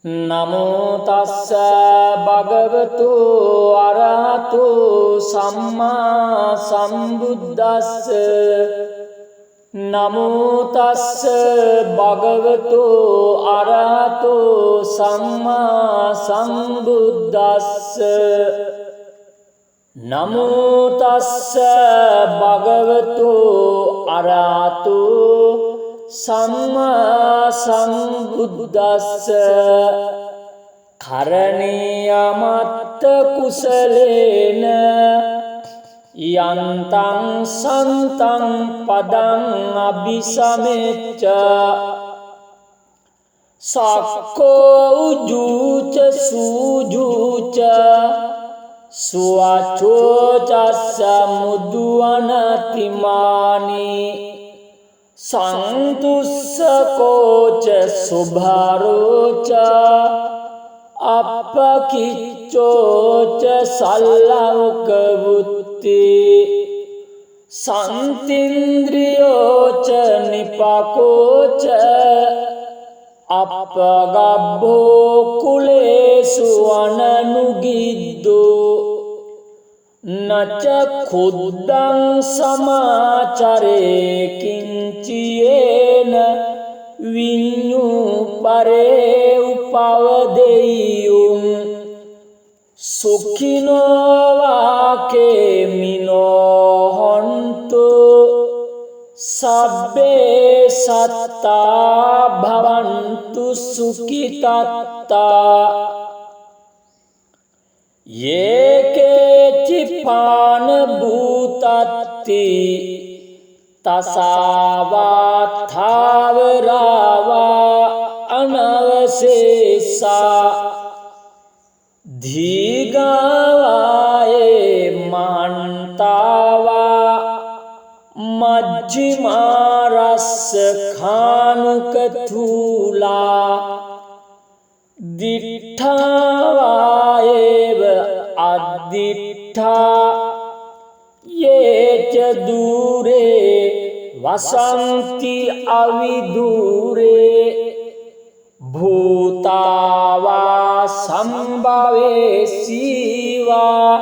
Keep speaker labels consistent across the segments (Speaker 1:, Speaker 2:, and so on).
Speaker 1: නමෝ තස්ස භගවතු අරහතු සම්මා සම්බුද්දස්ස නමෝ තස්ස භගවතු අරහතු සම්මා සම්බුද්දස්ස නමෝ තස්ස භගවතු අරහතු සම්මා සම්බුද්දස්ස කරණීයමත්ත කුසලේන යන්තං සන්තං පදං අபிසමෙච්ච සක්කෝ උජුච සූජුච සුවචෝ චස්ස මුදුවනතිමානි සන්තුස්සකෝච සුභාරෝච අපකිච්චෝච සල්ලවකවුත්ති සන්තින්ද්‍රියෝච නිපකෝච අපගබ්බෝ කුලේසු අනනුගිද්දෝ නච කුද්දං සමාචරේ කිංචියේන විඤ්ඤු පරේ උපවදෙය්‍යුම් සුඛිනෝ වාකේ මිනෝ හොන්තු සබ්බේ සත්තා භවන්තු සුඛිතත්තා යේකේචි පාන භූතත්ති තසාවා ථාවරාවා අනවශේෂා දීගාවායේ මහන්තාවා මජ්ජිමා රස්ස ખાනුක තුලා දිඨාවායේව අද්දිඨා යේච දූරේ වසන්ති අවිදූරේ භූතාවා සම්භවේ සීවා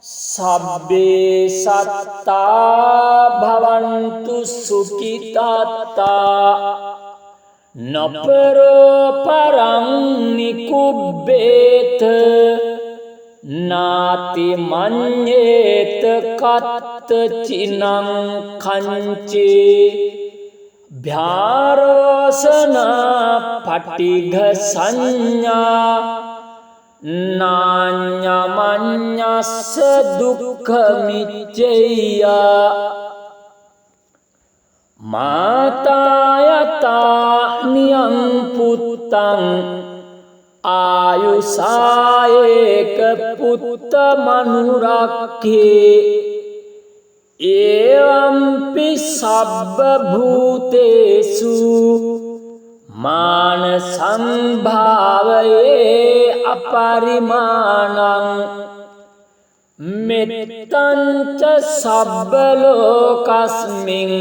Speaker 1: සබ්බේ සත්තා භවන්තු සුඛිතත්තා නපරෝ පරං නිකුබ්බේත නාති මඤ්ඤේත කත්ත චිනං කංචේ භ්‍යාරෝසන පටිඝ සංඥා නාඤ්ඤමඤ්ඤස්ස දුක්ඛ මිච්ඡේය මාතායතා නියං පුත්තං ආයුසායේක පුත්ත මනුරක්ඛේ එවම්පි සබ්බ භූතේසු මාන සම්භාවයේ අපරිමාණං මෙත්තං ච සබ්බ ලෝකස්මින්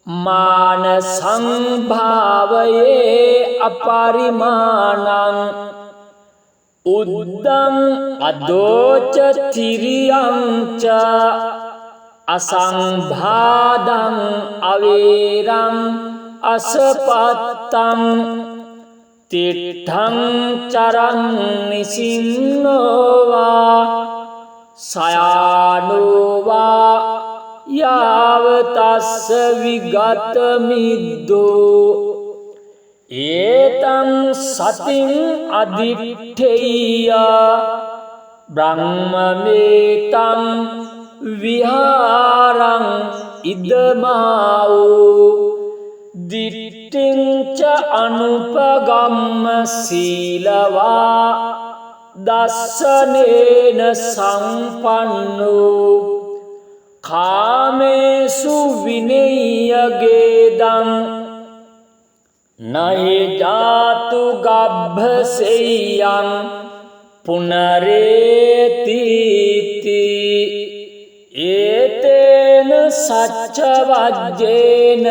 Speaker 1: මාන සංභාවයේ අපරිමාණං උද්දං අදෝච තිරියං ච අසංභාදං අවේරං අසපත්තං තිට්ඨං චරං නිසින්නෝවා සයානෝවා යාවතස්ස විගත මිද්දෝ ඒතං සතින් අදිට්ඨේය බ්‍රහ්මමේතං විහාරං ඉදමාවෝ දිට්ඨිං ච අනුපගම්ම සීලවා දස්සනේන සම්පන්නෝ කාමේසු විනය්‍යගේදං නහි ජාතු ගබ්භසෙය්‍යං පුනරේතිති ඒතේන සච්ච වජ්ජේන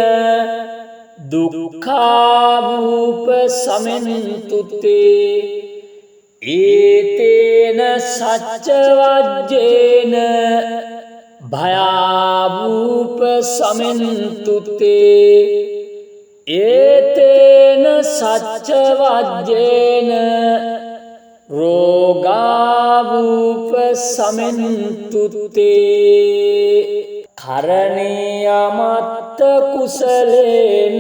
Speaker 1: දුක්ඛාවූප සමෙන්තුත්තේ ඒතේන සච්ච වජ්ජේන භයාවූප සමෙන්තුත්තේ ඒතේන සච්ච වජ්ජේන රෝගාවූප සමෙන්තුත්තේ කරණීයමත්ත කුසලේන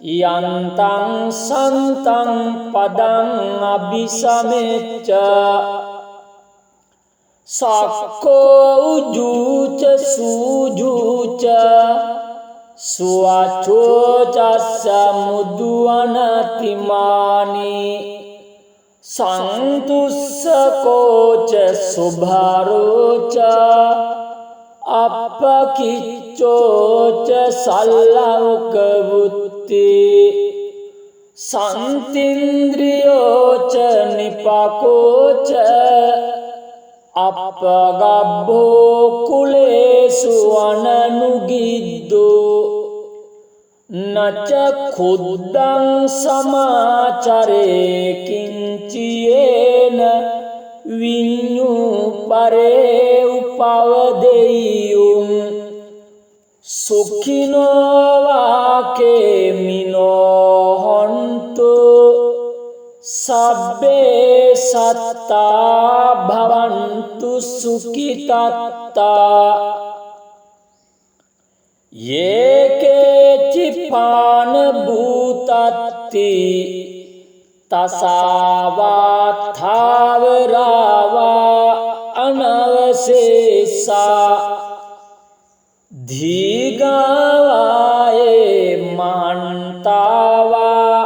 Speaker 1: යන්තං සන්තං පදං අபிසමෙච්ච සක්කෝ උජුච සූජුච සුවචෝචස්ස මුදුවනතිමානි සන්තුස්සකෝච සුභාරෝච අපකිච්චෝච සල්ලවකවුත්ති සන්තින්ද්‍රියෝච නිපකෝච අපගබ්බෝ කුලේසු අනනුගිද්දෝ නච කුද්දං සමාචරේ කිංචියේන විඤ්ඤු පරේ උපවදෙය්‍යුම් සුඛිනෝ වාකේමිනෝ හොන්තු සබ්බේ සත්තා භවන්තු සුඛිතත්තා යේකේචි පාන භූතත්ති තසාවා ථාවරාවා අනවශේෂා ධීගාවායේ මහන්තාවා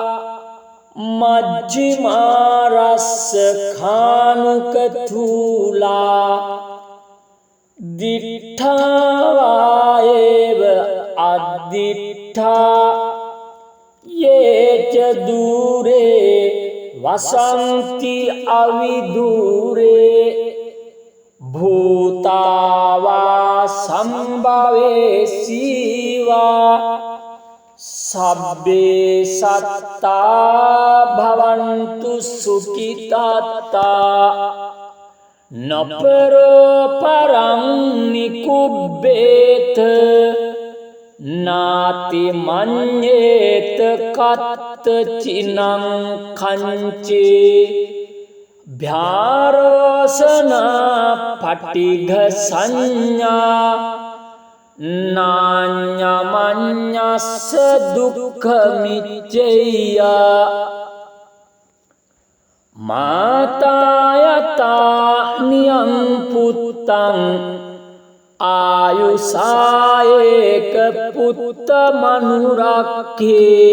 Speaker 1: මජ්ජිමාරස්ස ખાනුකතුලා දිඨාවායේව අද්දිඨා යේච දූරේ වසන්ති අවිදූරේ භූතාවා සම්භවේ සීවා සබ්බේ සත්තා භවන්තු සුඛිතාත්තා නපරෝ පරං නිකුබ්බේත නාති මඤ්ඤේත කත්ත චිනං කංචේ භ්‍යාරෝසනා පටිඝ සංඥා නාඤ්ඤමඤ්ඤස්ස දුක්ඛ මිච්ඡේය මාතායතා නියං පුත්තං ආයුසායේක පුත්ත මනුරක්ඛේ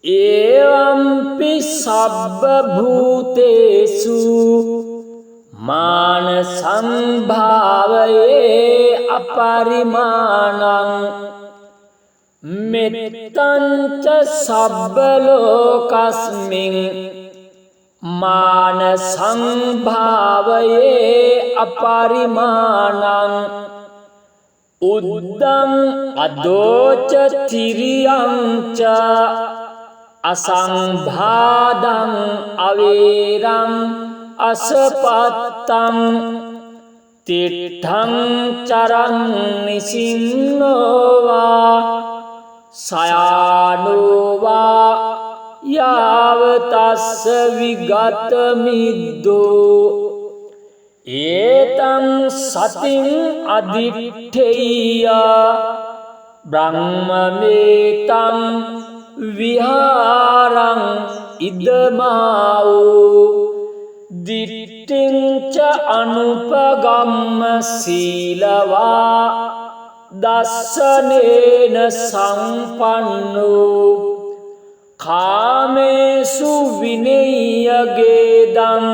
Speaker 1: එවම්පි සබ්බ භූතේසු මාන සංභාවයේ අපරිමාණං මෙත්තං ච සබ්බ ලෝකස්මින් මාන සංභාවයේ අපරිමාණං උද්දං අදෝච තිරියං ච අසංභාදං අවේරං අසපත්තං තිට්ඨං චරං නිසින්නෝවා සයානෝවා යාවතස්ස විගත මිද්දෝ ඒතං සතින් අදිට්ඨේය බ්‍රහ්මමේතං විහාරං ඉදමාවෝ දිට්ඨිං ච අනුපගම්ම සීලවා දස්සනේන සම්පන්නෝ කාමේසු විනය්‍යගේදං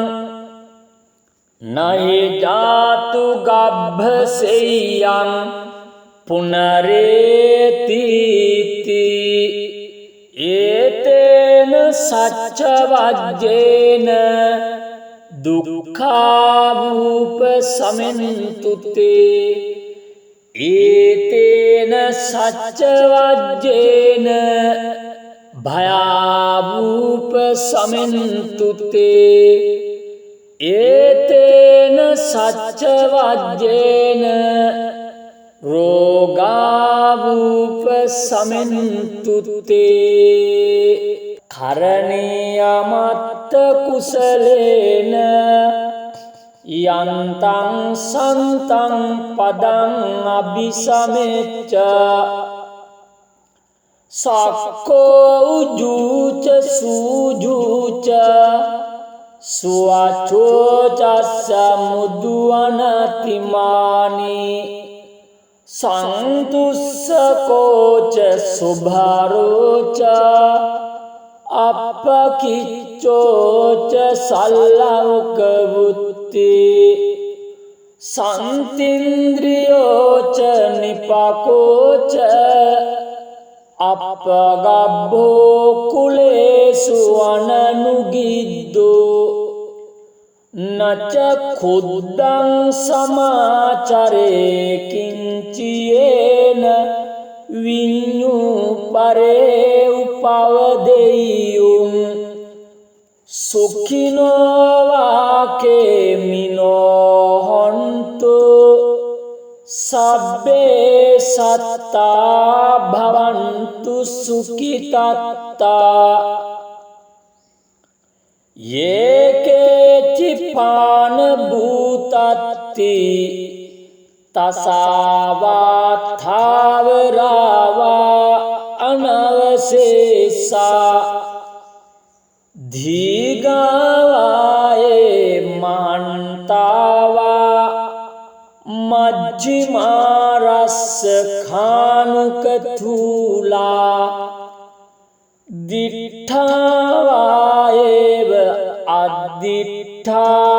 Speaker 1: නහි ජාතු ගබ්බසෙය්‍යං පුනරේතිති ඒතේන සච්ච වජ්ජේන දුක්ඛාවූප සමෙන්තුත්තේ ඒතේන සච්චවජ්ජේන භයාවූප සමෙන්තුතේ ඒතේන සච්චවජ්ජේන රෝගාවූප සමෙන්තුතේ කරණීයමත්ත කුසලේන යන්තං සන්තං පදං අபிසමෙච්ච සක්කෝ උජුච සූජුච සුවචෝචස්ස මුදුවනතිමානි සන්තුස්සකෝච සුභාරෝච අපකිච්චෝච සල්ලවකවුත්ති සන්තින්ද්‍රියෝච නිපකෝච අපගබ්බෝ කුලේසු අනනුගිද්දෝ නච කුද්දං සමාචරේ කිංචියේන විඤ්ඤු පරේ උපවදෙය්‍යුම් සුඛිනෝ වාකේමිනෝ හොන්තු සබ්බේ සත්තා භවන්තු සුඛිතත්තා යේකේචි පාන භූතත්ති තසාවාථාවරාවා අනවසේසා ධීගාවායේ මහන්තාවා මජ්ජිමාරස්ස ખાනුකතුලා දිඨාවායේව අද්දිඨා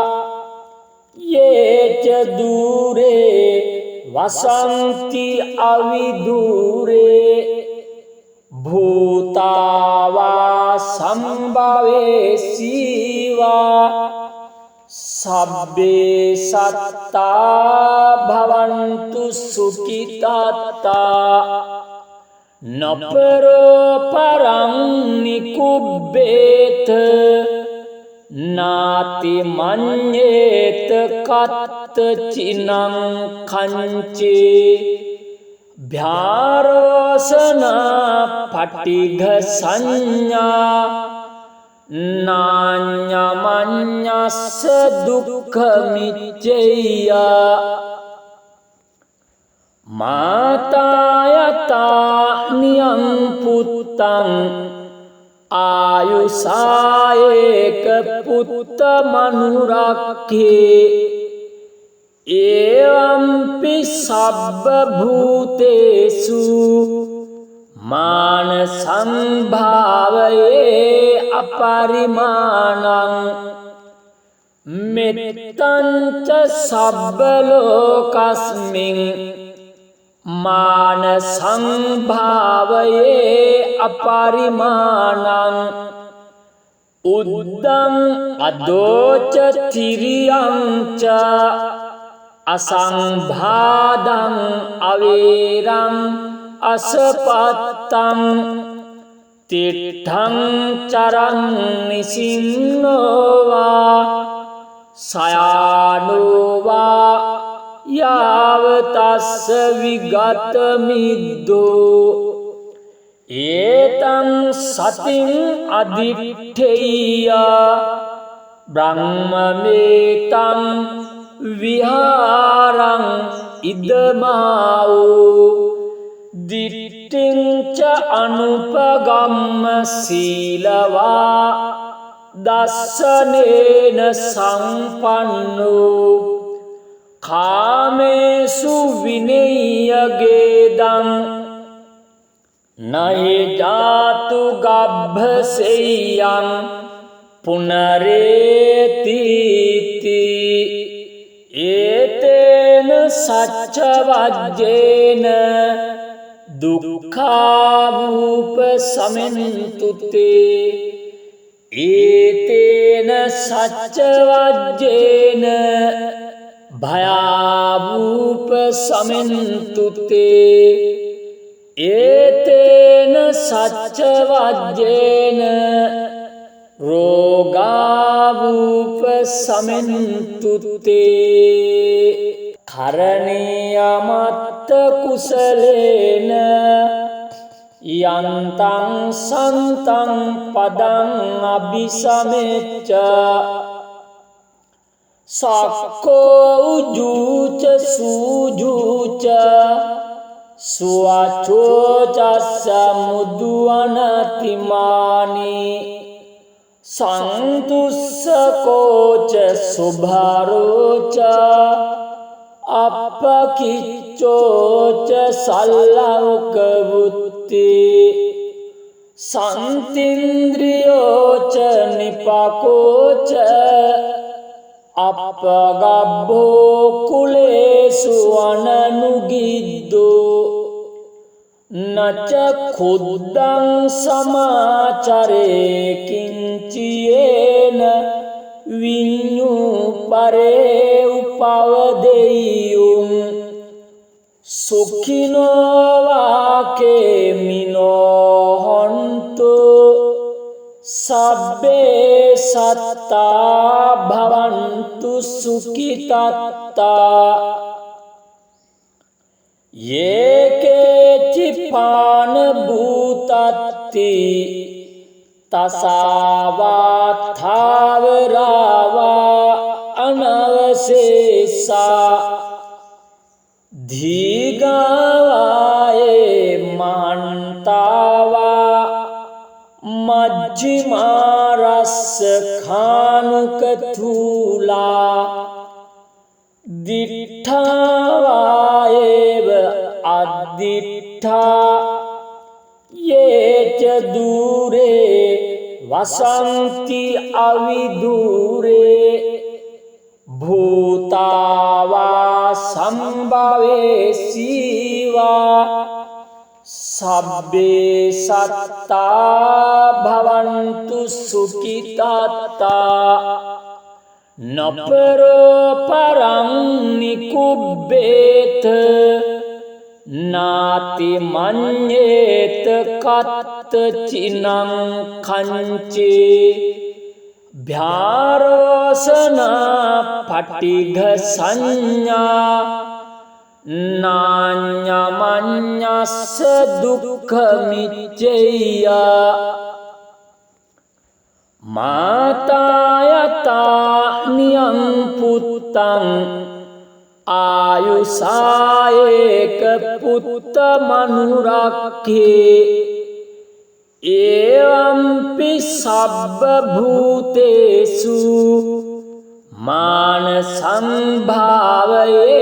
Speaker 1: යේච දූරේ වසන්ති අවිදූරේ භූතාවා සම්භවේ සීවා සබ්බේ සත්තා භවන්තු සුඛිතාත්තා නපරෝ පරං නිකුබ්බේත නාති මඤ්ඤේත කත්ත චිනං කංචේ භ්‍යාරෝසනා පටිඝ සංඥා නාඤ්ඤමඤ්ඤස්ස දුක්ඛ මිච්ඡේය මාතායතා නියං පුත්තං ආයුසායේක පුත්ත මනුරක්ඛේ එවම්පි සබ්බ භූතේසු මාන සංභාවයේ අපරිමාණං මෙත්තංච සබ්බ ලෝකස්මින් මාන සංභාවයේ අපරිමාණං උද්දං අදෝච තිරියං ච අසංභාදං අවේරං අසපත්තං තිට්ඨං චරං නිසින්නෝවා සයානෝවා යාවතස්ස විගත මිද්දෝ ඒතං සතින් අදිට්ඨේය බ්‍රහ්මමේතං විහාරං ඉදමාවෝ දිට්ඨිංච අනුපගම්ම සීලවා දස්සනේන සම්පන්නෝ කාමේසු විනය්‍යගේදං නහි ජාතු ගබ්භසෙය්‍යං පුනරේතිති ඒතේන සච්චවජ්ජේන දුක්ඛාවූප සමෙන්තුතේ ඒතේන සච්චවජ්ජේන භයාවූප සමෙන්තුතේ ඒතේන සච්ච වජ්ජේන රෝගාවූප සමෙන්තුතේ කරණීයමත්ත කුසලේන යන්තං සන්තං පදං අபிසමෙච්ච සක්කෝ උජූච සූජූච සුවචෝචස්ස මුදුවනතිමානි සන්තුස්සකෝච සුභාරෝච අපකිච්චෝච සල්ලෞකවුත්ති සන්තින්ද්‍රියෝච නිපකෝච අපගබ්බෝ කුලේසු අනනුගිද්දෝ නච කුද්දං සමාචරේ කිංචියේන විඤ්ඤු පරේ උපවදෙය්‍යුම් සුඛිනෝ වාකේමිනෝ හොන්තු සබ්බේ සත්තා භවන්තු සුඛිතත්තා යේකේචි පාන භූතත්ති තසාවා ථාවරාවා අනවශේෂා දීගාවායේ මහන්තාවා මජ්ජිමාරස්ස ખાනුකතුලා දිඨාවායේව අද්දිඨා යේච දූරේ වසන්ති අවිදූරේ භූතාවා සම්භවේ සීවා සබ්බේ සත්තා භවන්තු සුඛිතත්තා නපරෝ පරං නිකුබ්බේත නාති මඤ්ඤේත කත්ත චිනං කංචේ භාරෝසනා පටිඝ සංඥා නාඤ්ඤමඤ්ඤස්ස දුක්ඛ මිච්ඡේය මාතායතා නියං පුත්තං ආයුසායේක පුත්ත මනුරක්ඛේ එවම්පි සබ්බ භූතේසු මාන සම්භාවයේ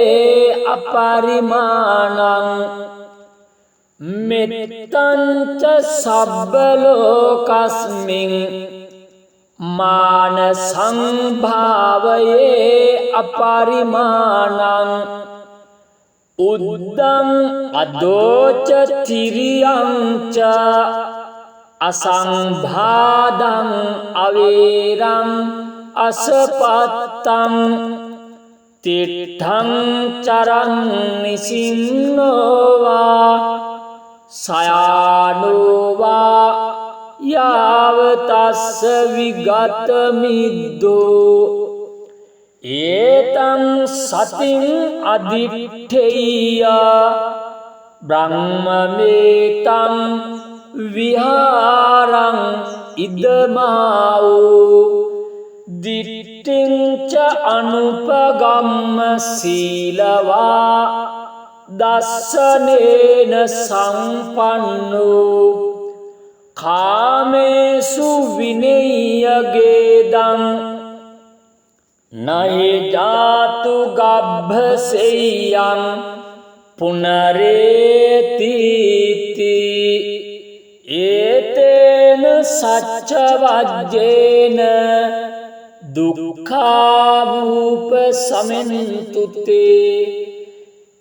Speaker 1: අපරිමාණං මෙත්තං ච සබ්බ ලෝකස්මින් මාන සංභාවයේ අපරිමාණං උද්දං අදෝච තිරියං ච අසංභාදං අවේරං අසපත්තං තිට්ඨං චරං නිසින්නෝවා සයානෝවා යාවතස්ස විගත මිද්දෝ ඒතං සතින් අදිට්ඨේය බ්‍රහ්මමේතං විහාරං ඉදමාවෝ දිට්ඨිං ච අනුපගම්ම සීලවා දස්සනේන සම්පන්නෝ කාමේසු විනය්‍යගේදං නහි ජාතු ගබ්බසෙය්‍යං පුනරේතිති ඒතේන සච්ච වජ්ජේන දුක්ඛාවූප සමෙන්තුතේ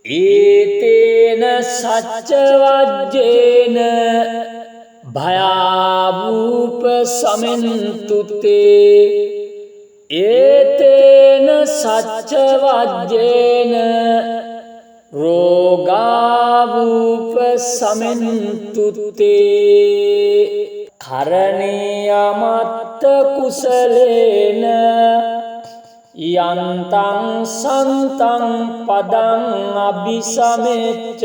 Speaker 1: ඒතේන සච්ච වජ්ජේන භයාවූප සමෙන්තුතේ ඒතේන සච්ච වජ්ජේන රෝගාවූප සමෙන්තුත්තේ කරණීයමත්ත කුසලේන යන්තං සන්තං පදං අபிසමෙච්ච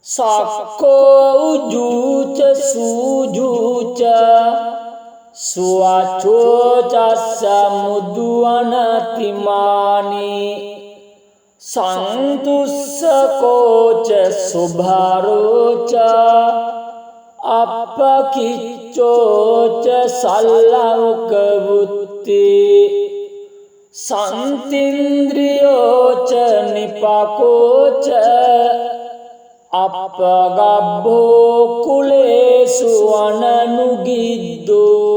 Speaker 1: සක්කෝ උජුච සූජුච සුවචෝචස්ස මුදුවනතිමානි සන්තුස්සකෝච සුභාරෝච අපකිච්චෝච සල්ලවකවුත්ති සන්තින්ද්‍රියෝච නිපකෝච අපගබ්බෝ කුලේසු අනනුගිද්දෝ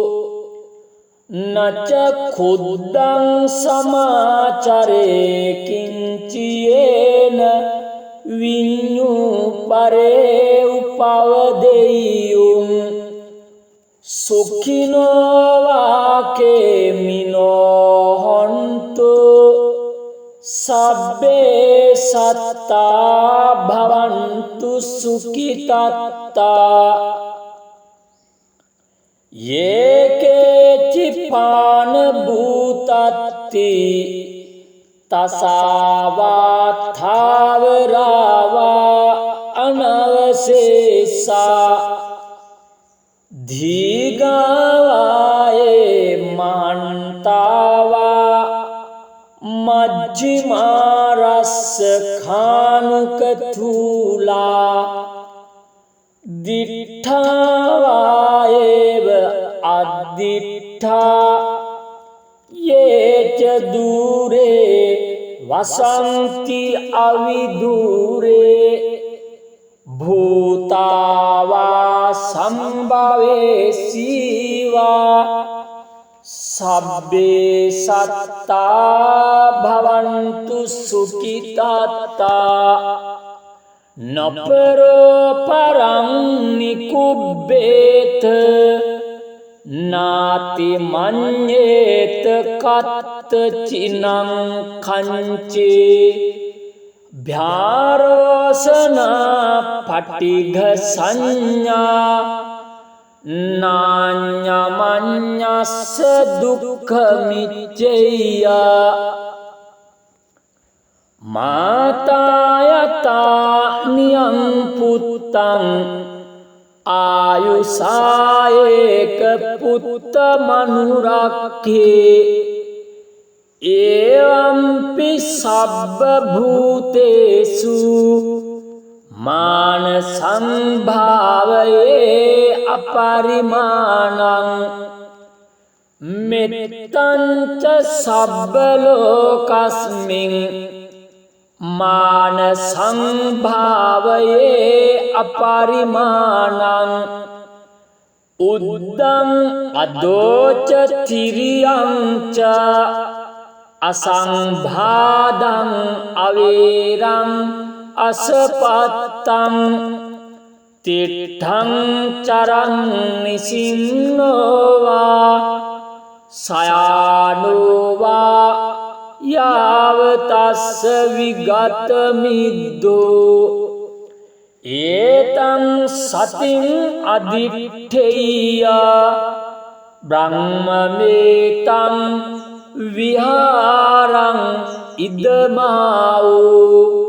Speaker 1: නච කුද්දං සමාචරේ කිංචියේන විඤ්ඤු පරේ උපවදෙය්‍යුම් සුඛිනෝ වාකේමිනෝ හොන්තු සබ්බේ සත්තා භවන්තු සුඛිතත්තා යේකේචි පාන භූතත්ති තසාවාථාවරාවා අනවසේසා ධීගාවායේ මහන්තාවා මජ්ජිමාරස්ස ખાනුකතුලා දිඨාවායේව අද්දිඨා යේච දූරේ වසන්ති අවිදූරේ භූතාවා සම්භවේ සීවා සබ්බේ සත්තා භවන්තු සුඛිතාත්තා නපරෝ පරං නිකුබ්බේත නාති මඤ්ඤේත කත්ත චිනං කංචේ භ්‍යාරෝසනා පටිඝ සංඥා නාඤ්ඤමඤ්ඤස්ස දුක්ඛ මිච්ඡේය මාතායතා නියං පුත්තං ආයුසායේක පුත්ත මනුරක්ඛේ එවම්පි සබ්බ භූතේසු මාන සංභාවයේ අපරිමාණං මෙත්තංච සබ්බ ලෝකස්මින් මාන සංභාවයේ අපරිමාණං උද්දං අදෝච තිරියං ච අසංභාදං අවේරං අසපත්තං තිට්ඨං චරං නිසින්නෝවා සයානෝවා යාවතස්ස විගත මිද්දෝ ඒතං සතින් අදිට්ඨේය බ්‍රහ්මමේතං විහාරං ඉදමාවෝ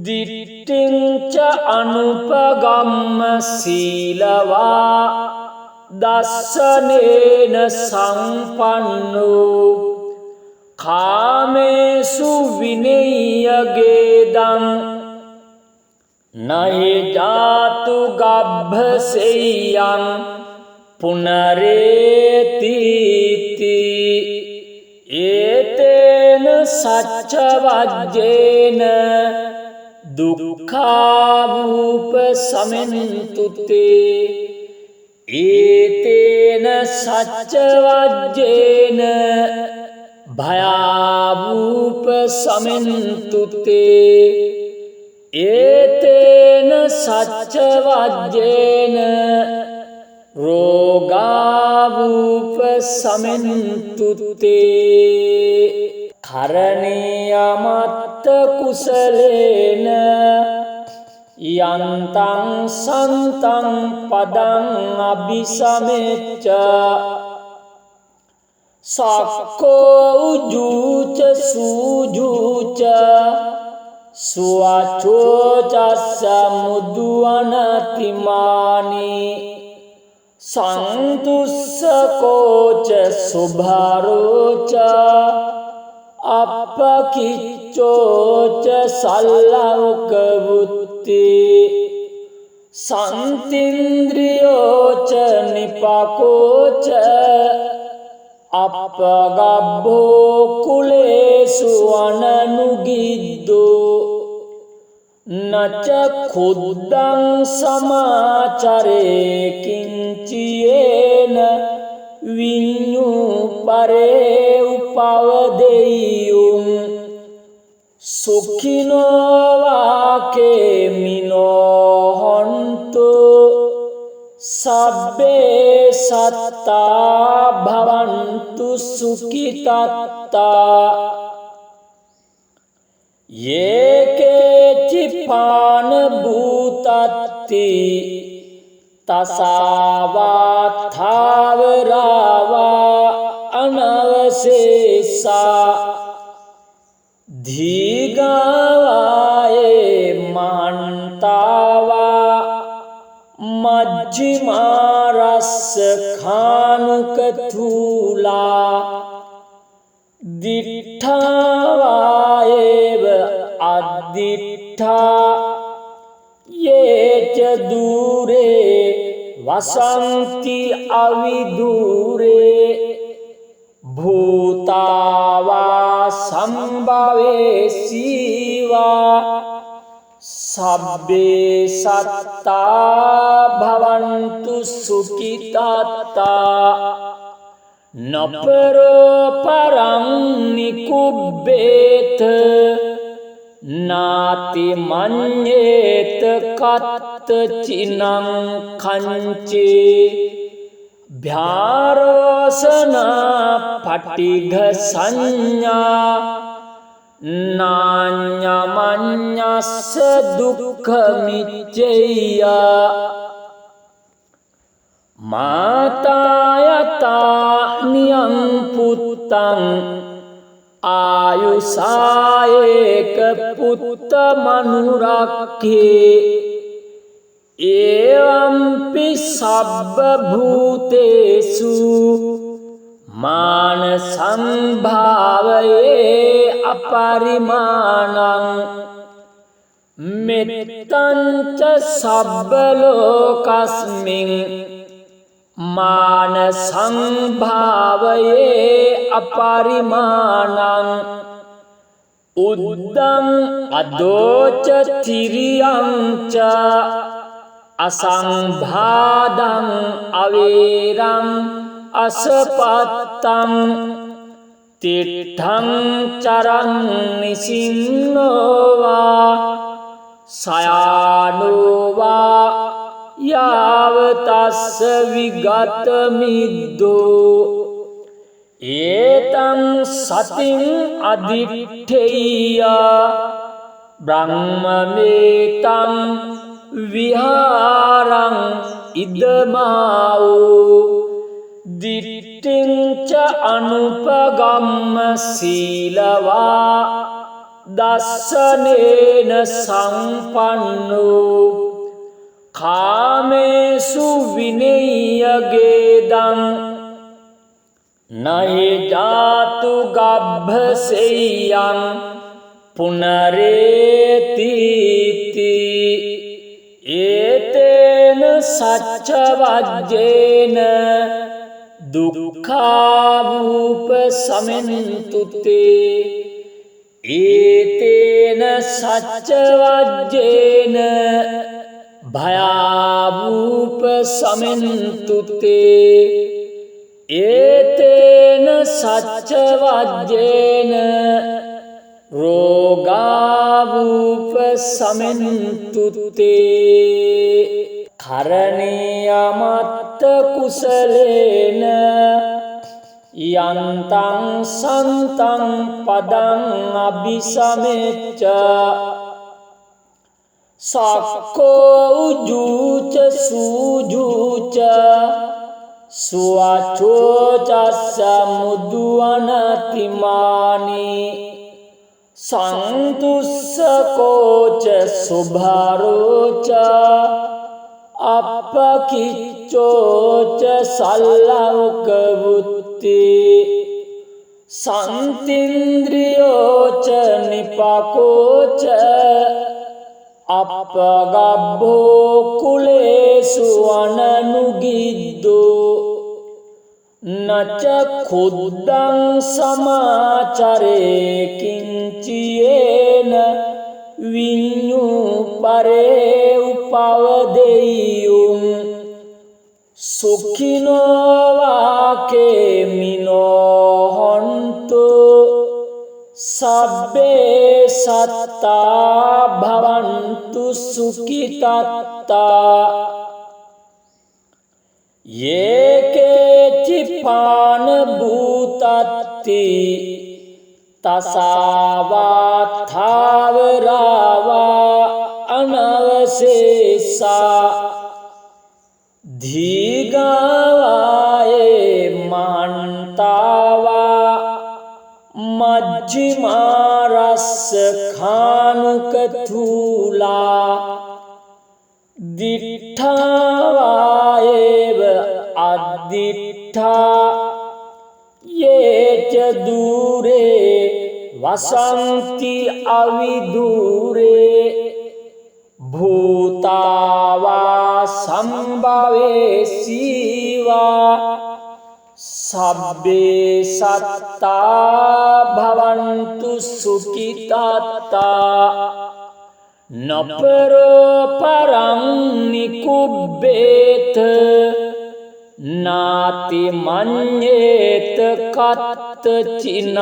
Speaker 1: දිට්ඨිං ච අනුපගම්ම සීලවා දස්සනේන සම්පන්නෝ කාමේසු විනය්‍යගේදං නහි ජාතු ගබ්භසෙය්‍යං පුනරේතිති ඒතේන සච්ච වජ්ජේන දුක්ඛාවූප සමෙන්තුත්තේ ඒතේන සච්ච වජ්ජේන භයාවූප සමෙන්තුත්තේ ඒතේන සච්ච වජ්ජේන රෝගාවූප සමෙන්තුත්තේ කරණීයමත්ත කුසලේන යන්තං සන්තං පදං අபிසමෙච්ච සක්කෝ උජූච සූජූච සුවචෝචස්ස මුදුවනතිමානි සන්තුස්සකෝච සුභාරෝච අපකිච්චෝච සල්ලවකවුත්ති සන්තින්ද්‍රියෝච නිපකෝච අපගබ්බෝ කුලේසු අනනුගිද්දෝ නච කුද්දං සමාචරේ කිංචියේන විඤ්ඤු පරේ උපවදෙය්‍යුම් සුඛිනෝ වාකේමිනෝ හොන්තු සබ්බේ සත්තා භවන්තු සුඛිතත්තා යේකේචි පාන භූතත්ති තසාවා ථාවරාවා අනවශේෂා දීගාවායේ මහන්තාවා මජ්ජිමාරස්ස ખાනුකතුලා දිඨාවායේව අද්දිඨා යේච දූරේ වසන්ති අවිදූරේ භූතාවා සම්භවේ සීවා සබ්බේ සත්තා භවන්තු සුඛිතත්තා නපරෝ පරං නිකුබ්බේත නාති මඤ්ඤේත කත්ත චිනං කංචේ භ්‍යාරෝසනා පටිඝ සංඥා නාඤ්ඤමඤ්ඤස්ස දුක්ඛ මිච්ඡේය මාතායතා නියං පුත්තං ආයුසායේක පුත්ත මනුරක්ඛේ එවම්පි සබ්බ භූතේසු මාන සම්භාවයේ අපරිමාණං මෙත්තං ච සබ්බ ලෝකස්මින් මාන සංභාවයේ අපරිමාණං උද්දං අදෝච තිරියං ච අසංභාදං අවේරං අසපත්තං තිට්ඨං චරං නිසින්නෝවා සයානෝවා යාවතස්ස විගත මිද්දෝ ඒතං සතින් අදිට්ඨේය බ්‍රහ්මමේතං විහාරං ඉදමාවෝ දිට්ඨිං ච අනුපගම්ම සීලවා දස්සනේන සම්පන්නෝ කාමේසු විනය්‍යගේදං නහි ජාතු ගබ්භසෙය්‍යං පුනරේතිති ඒතේන සච්ච වජ්ජේන දුක්ඛාවූප සමෙන්තුත්තේ ඒතේන සච්ච වජ්ජේන භයාවූප සමෙන්තුත්තේ ඒතේන සච්ච වජ්ජේන රෝගාවූප සමෙන්තුත්තේ කරණීයමත්ත කුසලේන යන්තං සන්තං පදං අபிසමෙච්ච සක්කෝ උජුච සූජුච සුවචෝ චස්ස මුදුවනතිමානි සන්තුස්සකෝච සුභාරෝච අපකිච්චෝච සල්ලවකවුත්ති සන්තින්ද්‍රියෝච නිපකෝච අපගබ්බෝ කුලේසු අනනුගිද්දෝ නච කුද්දං සමාචරේ කිංචියේන විඤ්ඤු පරේ උපවදෙය්‍යුම් සුඛිනෝ වාකේමිනෝ හොන්තු සබ්බේ සත්තා භවන්තු සුඛිතත්තා යේකේචිපාන භූතත්ති තසාවාථාවරාවා අනවශේෂා ධීගාවායේ මහන්තාවා මජ්ජිමාරස්ස ખાනුකතුලා දිඨාවායේව අද්දිඨා යේච දූරේ වසන්ති අවිදූරේ භූතාවා සම්භවේ සීවා සබ්බේ සත්තා භවන්තු සුඛිතාත්තා නපරෝ පරං නිකුබ්බේත නාති මඤ්ඤේත කත්ත චිනං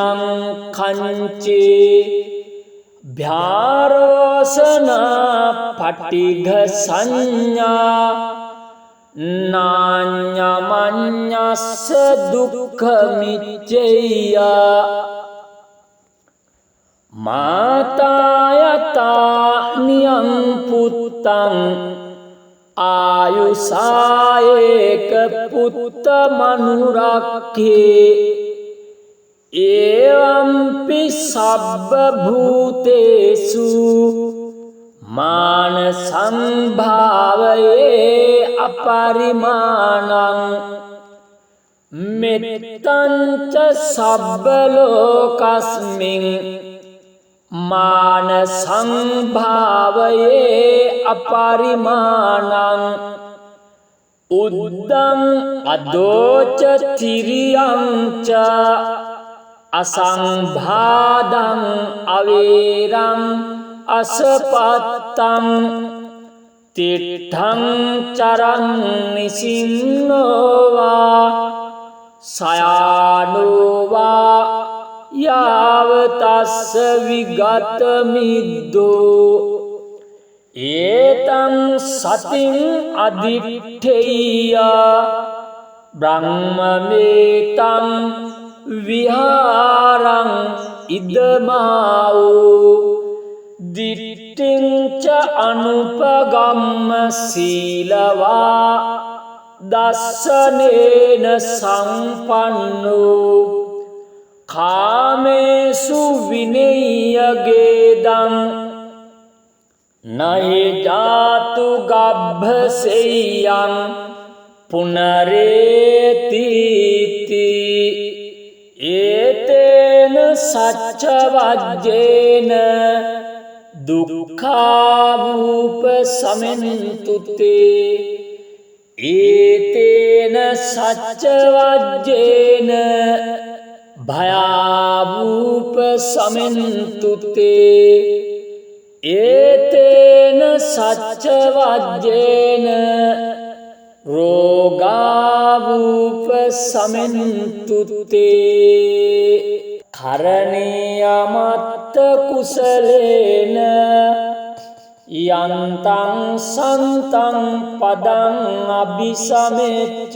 Speaker 1: කංචේ භ්‍යාරෝසන පටිඝ සංඥා නාඤ්ඤමඤ්ඤස්ස දුක්ඛ මිච්ඡේය මාතායතා නියං පුත්තං ආයුසායේක පුත්ත මනුරක්ඛේ එවම්පි සබ්බ භූතේසු මාන සංභාවයේ අපරිමාණං මෙත්තං ච සබ්බ ලෝකස්මින් මාන සංභාවයේ අපරිමාණං උද්දං අදෝච තිරියං ච අසංභාදං අවේරං අසපත්තං තිට්ඨං චරං නිසින්නෝවා සයානෝවා යාවතස්ස විගත මිද්දෝ ඒතං සතින් අදිට්ඨේය බ්‍රහ්මමේතං විහාරං ඉදමාවෝ දිට්ඨිං ච අනුපගම්ම සීලවා දස්සනේන සම්පන්නෝ කාමේසු විනය්‍යගේදං නහි ජාතු ගබ්භසෙය්‍යං පුනරේතිති ඒතේන සච්ච වජ්ජේන දුක්ඛාවූප සමෙන්තුතේ ඒතේන සච්ච වජ්ජේන භයාවූප සමෙන්තුතේ ඒතේන සච්ච වජ්ජේන රෝගාවූප සමෙන්තුතේ කරණීයමත්ත කුසලේන යන්තං සන්තං පදං අபிසමෙච්ච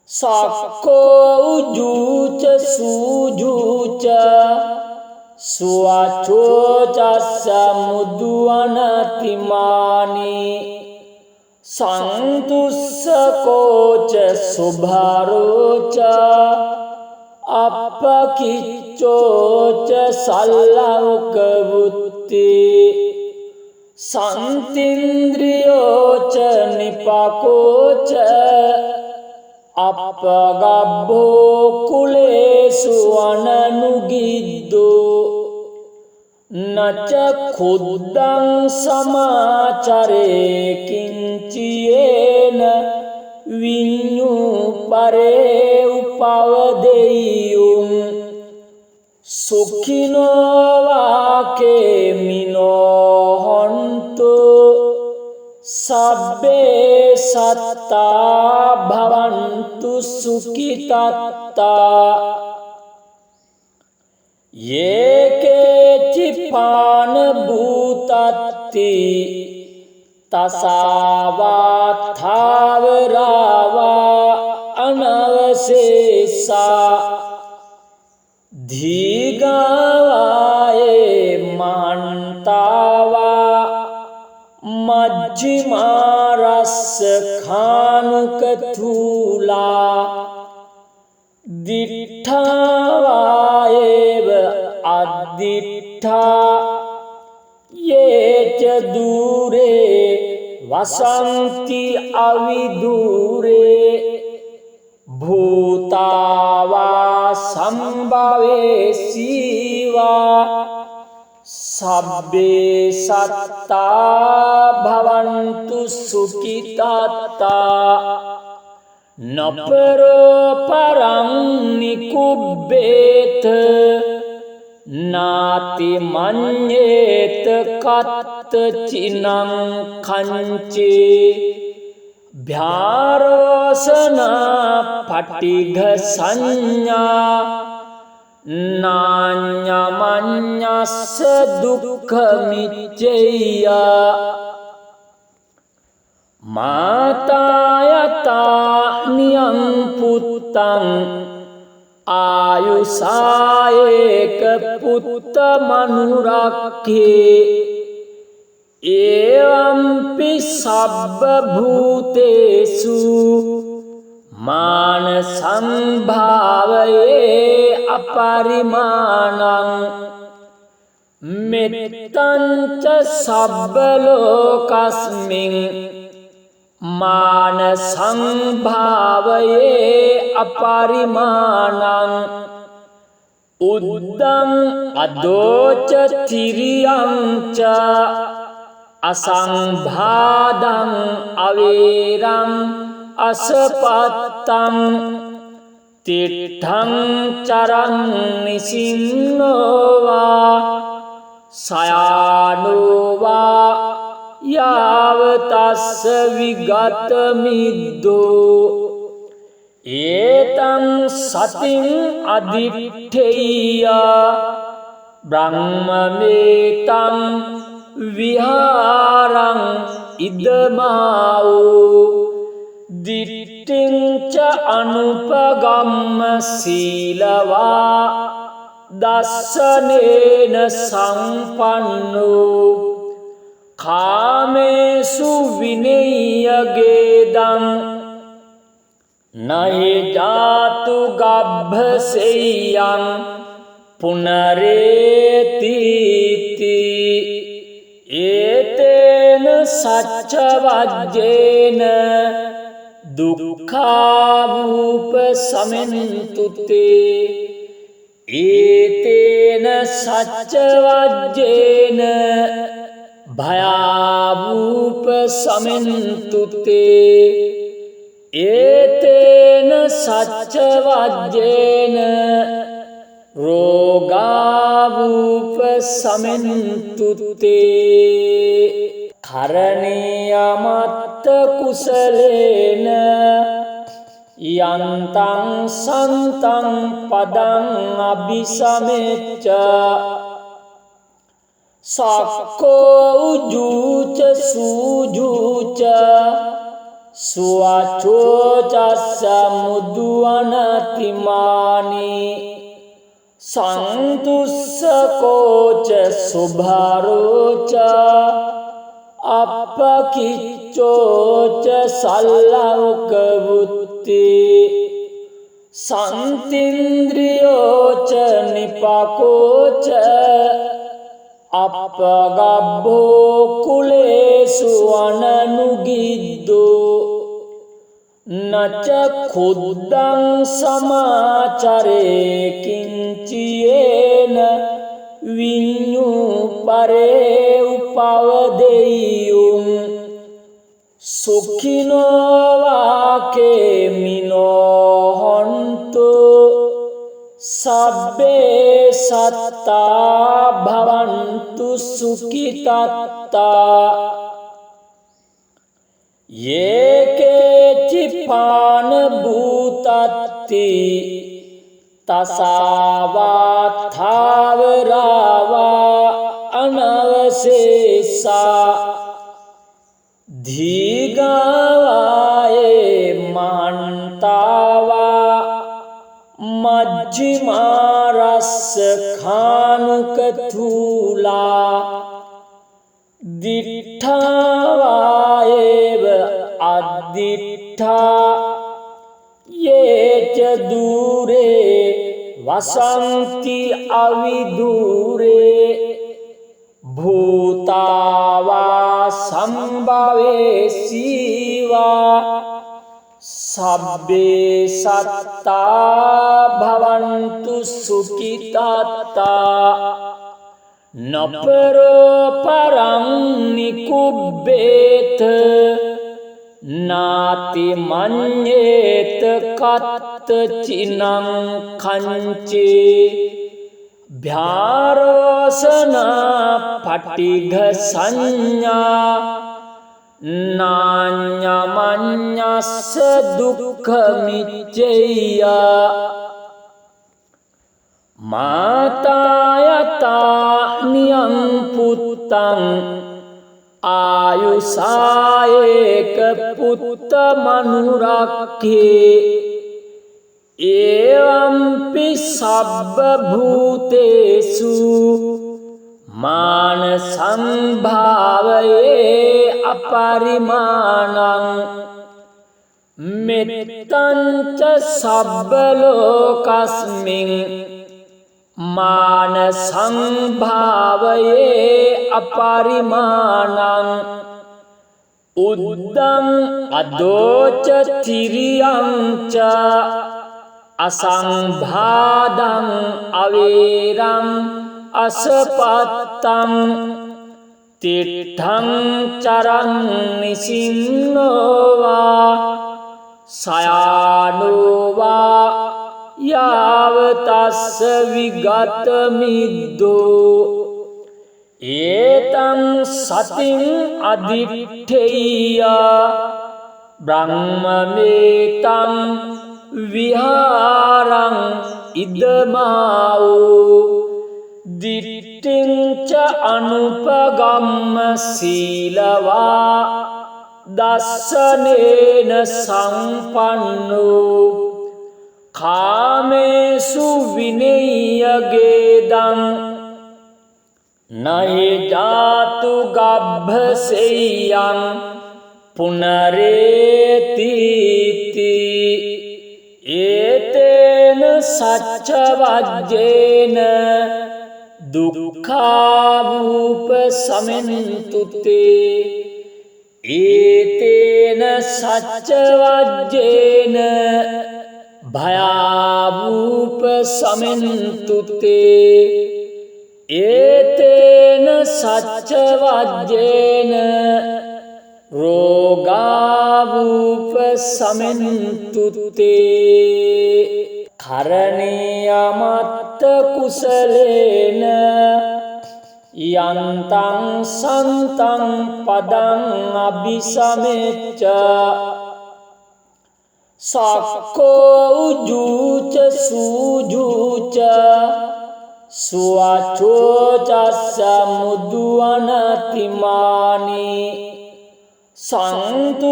Speaker 1: සක්කෝ උජුච සූජුච සුවචෝ චස්ස මුදුවනතිමානි සන්තුස්සකෝච සුභාරෝච අපකිච්චෝච සල්ලවක වුත්ති සන්තින්ද්‍රියෝච නිපකෝච අපගබ්බෝ කුලේසු අනනුගිද්දෝ නච කුද්දං සමාචරේ කිංචියේන විඤ්ඤු පරේ උපවදෙය්‍යුම් සුඛිනෝ වාකේ මිනෝ හොන්තු සබ්බේ සත්තා භවන්තු සුඛිතත්තා යේකේචි පාන භූතත්ති තසාවා ථාවරාවා අනවශේෂා දීගාවායේ මහන්තාවා මජ්ජිමාරස්ස ખાනුක තුලා දිඨාවායේව අද්දිඨා යේච දූරේ වසන්ති අවිදූරේ භූතාවා සම්භවේ සීවා සබ්බේ සත්තා භවන්තු සුඛිතත්තා නපරෝ පරං නිකුබ්බේත නාති මඤ්ඤේත කත්ත චිනං කංචේ භ්‍යාරෝසනා පටිඝ සංඥා නාඤ්ඤමඤ්ඤස්ස දුක්ඛ මිච්ඡේය මාතායතා නියං පුත්තං ආයුසායේක පුත්ත මනුරක්ඛේ එවම්පි සබ්බ භූතේසු මාන සම්භාවයේ අපරිමාණං මෙත්තංච සබ්බ ලෝකස්මින් මාන සංභාවයේ අපරිමාණං උද්දං අදෝච තිරියං ච අසංභාදං අවේරං අසපත්තං තිට්ඨං චරං නිසින්නෝවා සයානෝවා යාවතස්ස විගත මිද්දෝ ඒතං සතින් අදිට්ඨේය බ්‍රහ්මමේතං විහාරං ඉදමාවෝ දිට්ඨිංච අනුපගම්ම සීලවා දස්සනේන සම්පන්නෝ කාමේසු විනය්‍යගේදං නහි ජාතු ගබ්භසෙය්‍යං පුනරේතිති ඒතේන සච්ච වජ්ජේන දුක්ඛාවූප සමෙන්තුතේ ඒතේන සච්ච වජ්ජේන භයාවූප සමෙන්තුතේ ඒතේන සච්ච වජ්ජේන රෝගාවූප සමෙන්තුතේ කරණීයමත්ත කුසලේන යන්තං සන්තං පදං අபிසමෙච්ච සක්කෝ උජුච සූජුච ස්වචෝ චස්ස මුදුවනතිමානි සන්තුස්සකෝච සුභාරෝච අපකිච්චෝච සල්ලෞක වුත්ති සන්තින්ද්‍රියෝච නිපකෝච අපගබ්බෝ කුලේසු අනනුගිද්දෝ නච කුද්දං සමාචරේ කිංචියේන විඤ්ඤු පරේ උපවදෙය්‍යුම් සුඛිනෝ වාකේ මිනෝ හොන්තු සබ්බේ සත්තා භවන්තු සුඛිතත්තා යේකේචි පාන භූතත්ති තසාවා ථාවරාවා අනවශේෂා දීගාවායේ මහන්තාවා මජ්ජිමාරස්ස ખાනුකතුලා දිඨාවායේව අද්දිඨා යේච දූරේ වසන්ති අවිදූරේ භූතාවා සම්භවේ සීවා සබ්බේ සත්තා භවන්තු සුඛිතත්තා නපරෝ පරං නිකුබ්බේත නාති මඤ්ඤේත කත්ත චිනං කංචේ භාරෝසනා පටිඝ සංඥා නාඤ්ඤමඤ්ඤස්ස දුක්ඛ මිච්ඡේය මාතායතා නියං පුත්තං ආයුසායේක පුත්ත මනුරක්ඛේ එවම්පි සබ්බ භූතේසු මාන සම්භාවයේ අපරිමාණං මෙත්තං ච සබ්බ ලෝකස්මින් මාන සංභාවයේ අපරිමාණං උද්දං අදෝච තිරියං ච අසංභාදං අවේරං අසපත්තං තිට්ඨං චරං නිසින්නෝවා සයානෝවා යාවතස්ස විගත මිද්දෝ ඒතං සතින් අදිට්ඨේය බ්‍රහ්මමේතං විහාරං ඉදමාවෝ දිට්ඨිං ච අනුපගම්ම සීලවා දස්සනේන සම්පන්නෝ කාමේසු විනය්‍යගේදං නහි ජාතු ගබ්භසෙය්‍යං පුනරේතිති ඒතේන සච්ච වජ්ජේන දුක්ඛාවූප සමෙන්තුතේ ඒතේන සච්ච වජ්ජේන භයාවූප සමෙන්තුතේ ඒතේන සච්ච වජ්ජේන රෝගාවූප සමෙන්තුතේ කරණීයමත්ත කුසලේන යන්තං සන්තං පදං අபிසමෙච්ච සක්කෝ උජුච සූජුච සුවචෝචස්ස මුදුවනතිමානි සන්තුස්සකෝච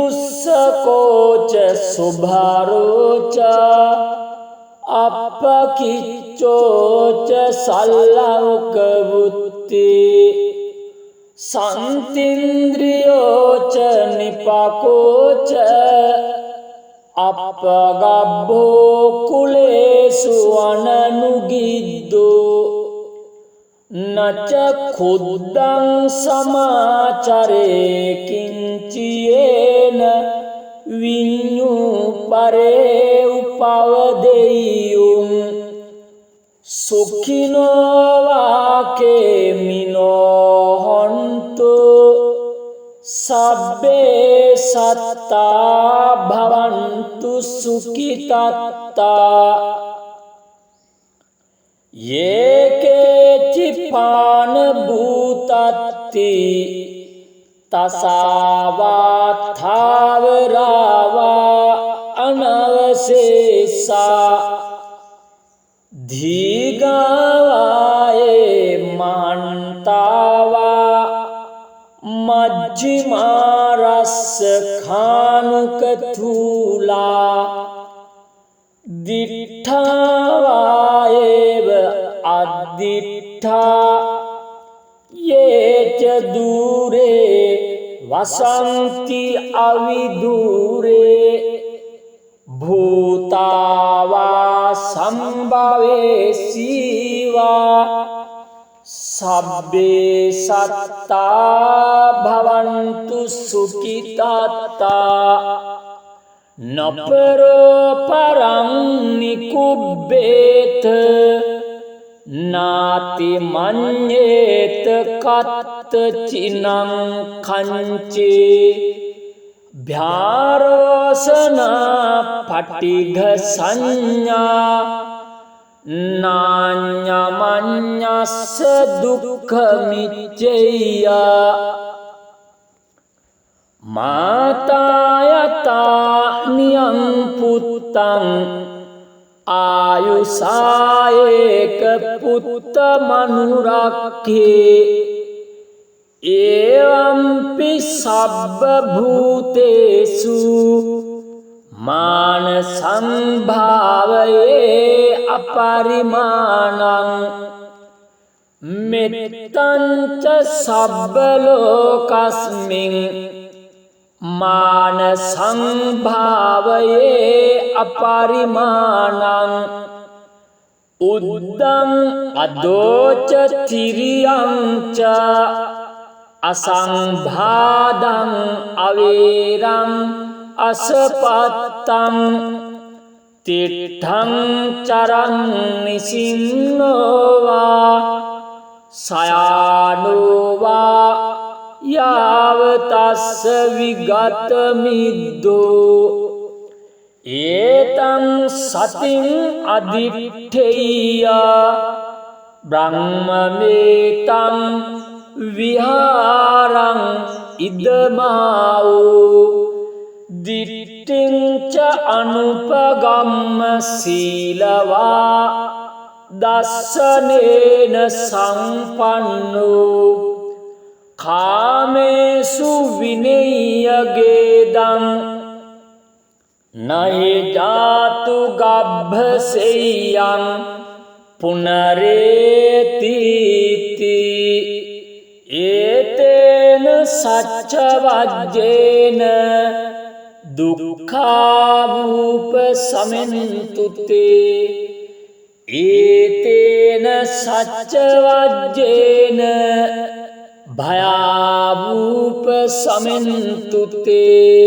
Speaker 1: සුභාරෝච අපකිච්චෝච සල්ලෞකවුත්ති සන්තින්ද්‍රියෝච නිපකෝච අපගබ්බෝ කුලේසු අනනුගිද්දෝ නච කුද්දං සමාචරේ කිංචියේන විඤ්ඤු පරේ උපවදෙය්‍යුම් සුඛිනෝ වාකේ මිනෝ හොන්තු සබ්බේ සත්තා භවන්තු සුඛිතත්තා යේකේචි පාන භූතත්ති තසාවාථාවරාවා අනවශේෂා ධීගාවායේ මහන්තාවා මජ්ජිමාරස්ස ખાනුකතුලා දිඨාවායේව අද්දිඨා යේච දූරේ වසන්ති අවිදූරේ භූතාවා සම්භවේ සීවා සබ්බේ සත්තා භවන්තු සුඛිතාත්තා නපරෝ පරං නිකුබ්බේත නාති මඤ්ඤේත කත්ත චිනං කංචේ භ්‍යාරෝසනා පටිඝ සංඥා නාඤ්ඤමඤ්ඤස්ස දුක්ඛ මිච්ඡේය මාතායතා නියං පුත්තං ආයුසායේක පුත්ත මනුරක්ඛේ එවම්පි සබ්බ භූතේසු මාන සංභාවයේ අපරිමාණං මෙත්තංච සබ්බ ලෝකස්මින් මාන සංභාවයේ අපරිමාණං උද්දං අදෝච තිරියං ච අසංභාදං අවේරං අසපත්තං තිට්ඨං චරං නිසින්නෝවා සයානෝවා යාවතස්ස විගත මිද්දෝ ඒතං සතින් අදිට්ඨේය බ්‍රහ්මමේතං විහාරං ඉදමාවෝ දිට්ඨිං ච අනුපගම්ම සීලවා දස්සනේන සම්පන්නෝ කාමේසු විනය්‍යගේදං නහි ජාතු ගබ්භසෙය්‍යං පුනරේතිති ඒතේන සච්ච වජ්ජේන දුක්ඛාවූප සමෙන්තුතේ ඒතේන සච්ච වජ්ජේන භයාවූප සමෙන්තුතේ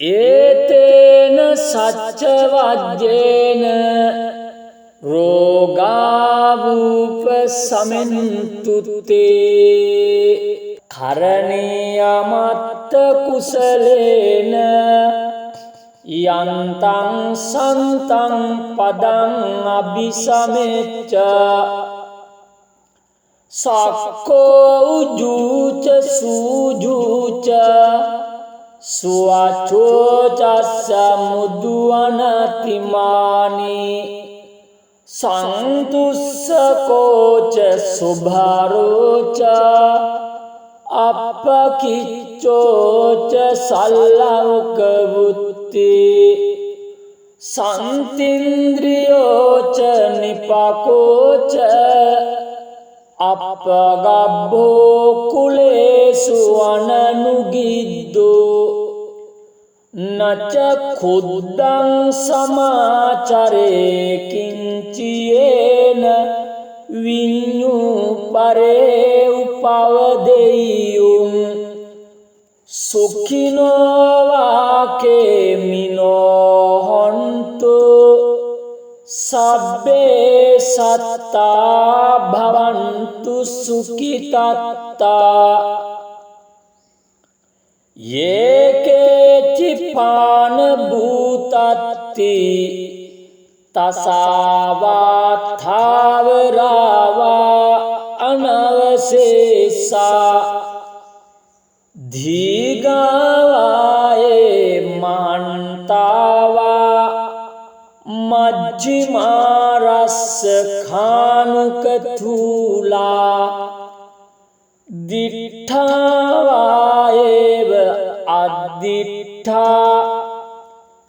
Speaker 1: ඒතේන සච්ච වජ්ජේන රෝගාවූප සමෙන්තුතේ කරණීයමත්ත කුසලේන යන්තං සන්තං පදං අபிසමෙච්ච සක්කෝ උජුච සූජුච සුවචෝචස්ස මුදුවනතිමානි සන්තුස්සකෝච සුභාරෝච අපකිච්චෝච සල්ලවකවුත්ති සන්තින්ද්‍රියෝච නිපකෝච අපගබ්බෝ කුලේසු අනනුගිද්දෝ නච කුද්දං සමාචරේ කිංචියේන විඤ්ඤු පරේ උපවදෙය්‍යුම් සුඛිනෝ වාකේ මිනෝ හොන්තු සබ්බේ සත්තා භවන්තු සුඛිතත්තා යේකේචි පාන භූතත්ති තසාවා ථාවරාවා අනවශේෂා දීගාවායේ මහන්තාවා මජ්ජිමාරස්ස ખાනුකතුලා දිඨාවායේව අද්දිඨා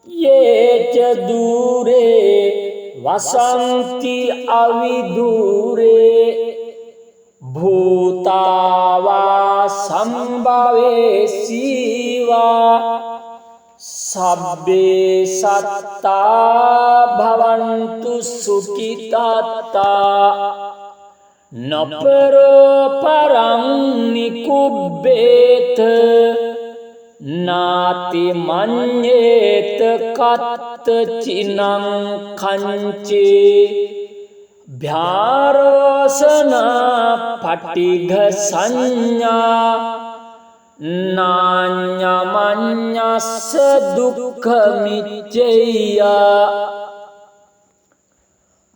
Speaker 1: යේච දූරේ වසන්ති අවිදූරේ භූතාවා සම්භවේ සීවා සබ්බේ සත්තා භවන්තු සුඛිතත්තා නපරෝ පරං නිකුබ්බේත නාති මඤ්ඤේත කත්ත චිනං කංචේ භ්‍යාරෝසනා පටිඝ සංඥා නාඤ්ඤමඤ්ඤස්ස දුක්ඛ මිච්ඡේය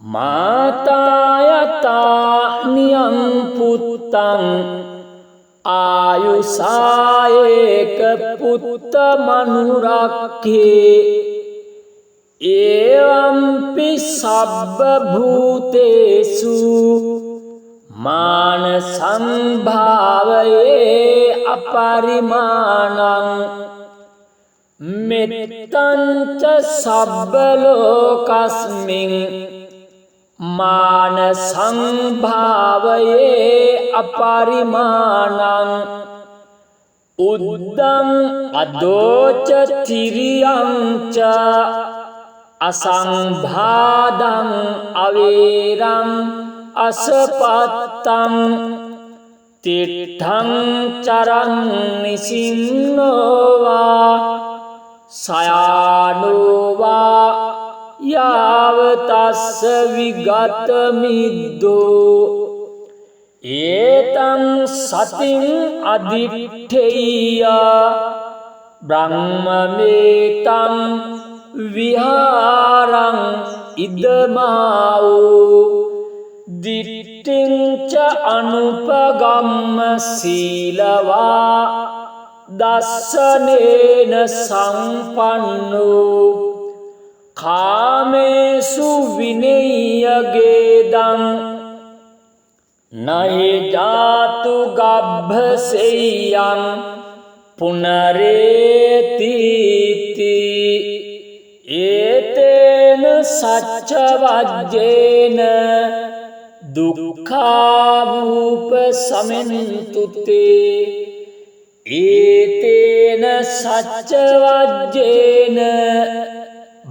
Speaker 1: මාතායතා නියං පුත්තං ආයුසායේක පුත්ත මනුරක්ඛේ එවම්පි සබ්බ භූතේසු මාන සම්භාවයේ අපරිමාණං මෙත්තං ච සබ්බ ලෝකස්මින් මාන සංභාවයේ අපරිමාණං උද්දං අදෝච තිරියං ච අසංභාදං අවේරං අසපත්තං තිට්ඨං චරං නිසින්නෝවා සයානෝවා යාවතස්ස විගත මිද්දෝ ඒතං සතින් අදිට්ඨේය බ්‍රහ්මමේතං විහාරං ඉදමාවෝ දිට්ඨිං ච අනුපගම්ම සීලවා දස්සනේන සම්පන්නෝ කාමේසු විනය්‍යගේදං නහි ජාතු ගබ්භසෙය්‍යං පුනරේතිති ඒතේන සච්ච වජ්ජේන දුක්ඛාවූප සමෙන්තුතේ ඒතේන සච්ච වජ්ජේන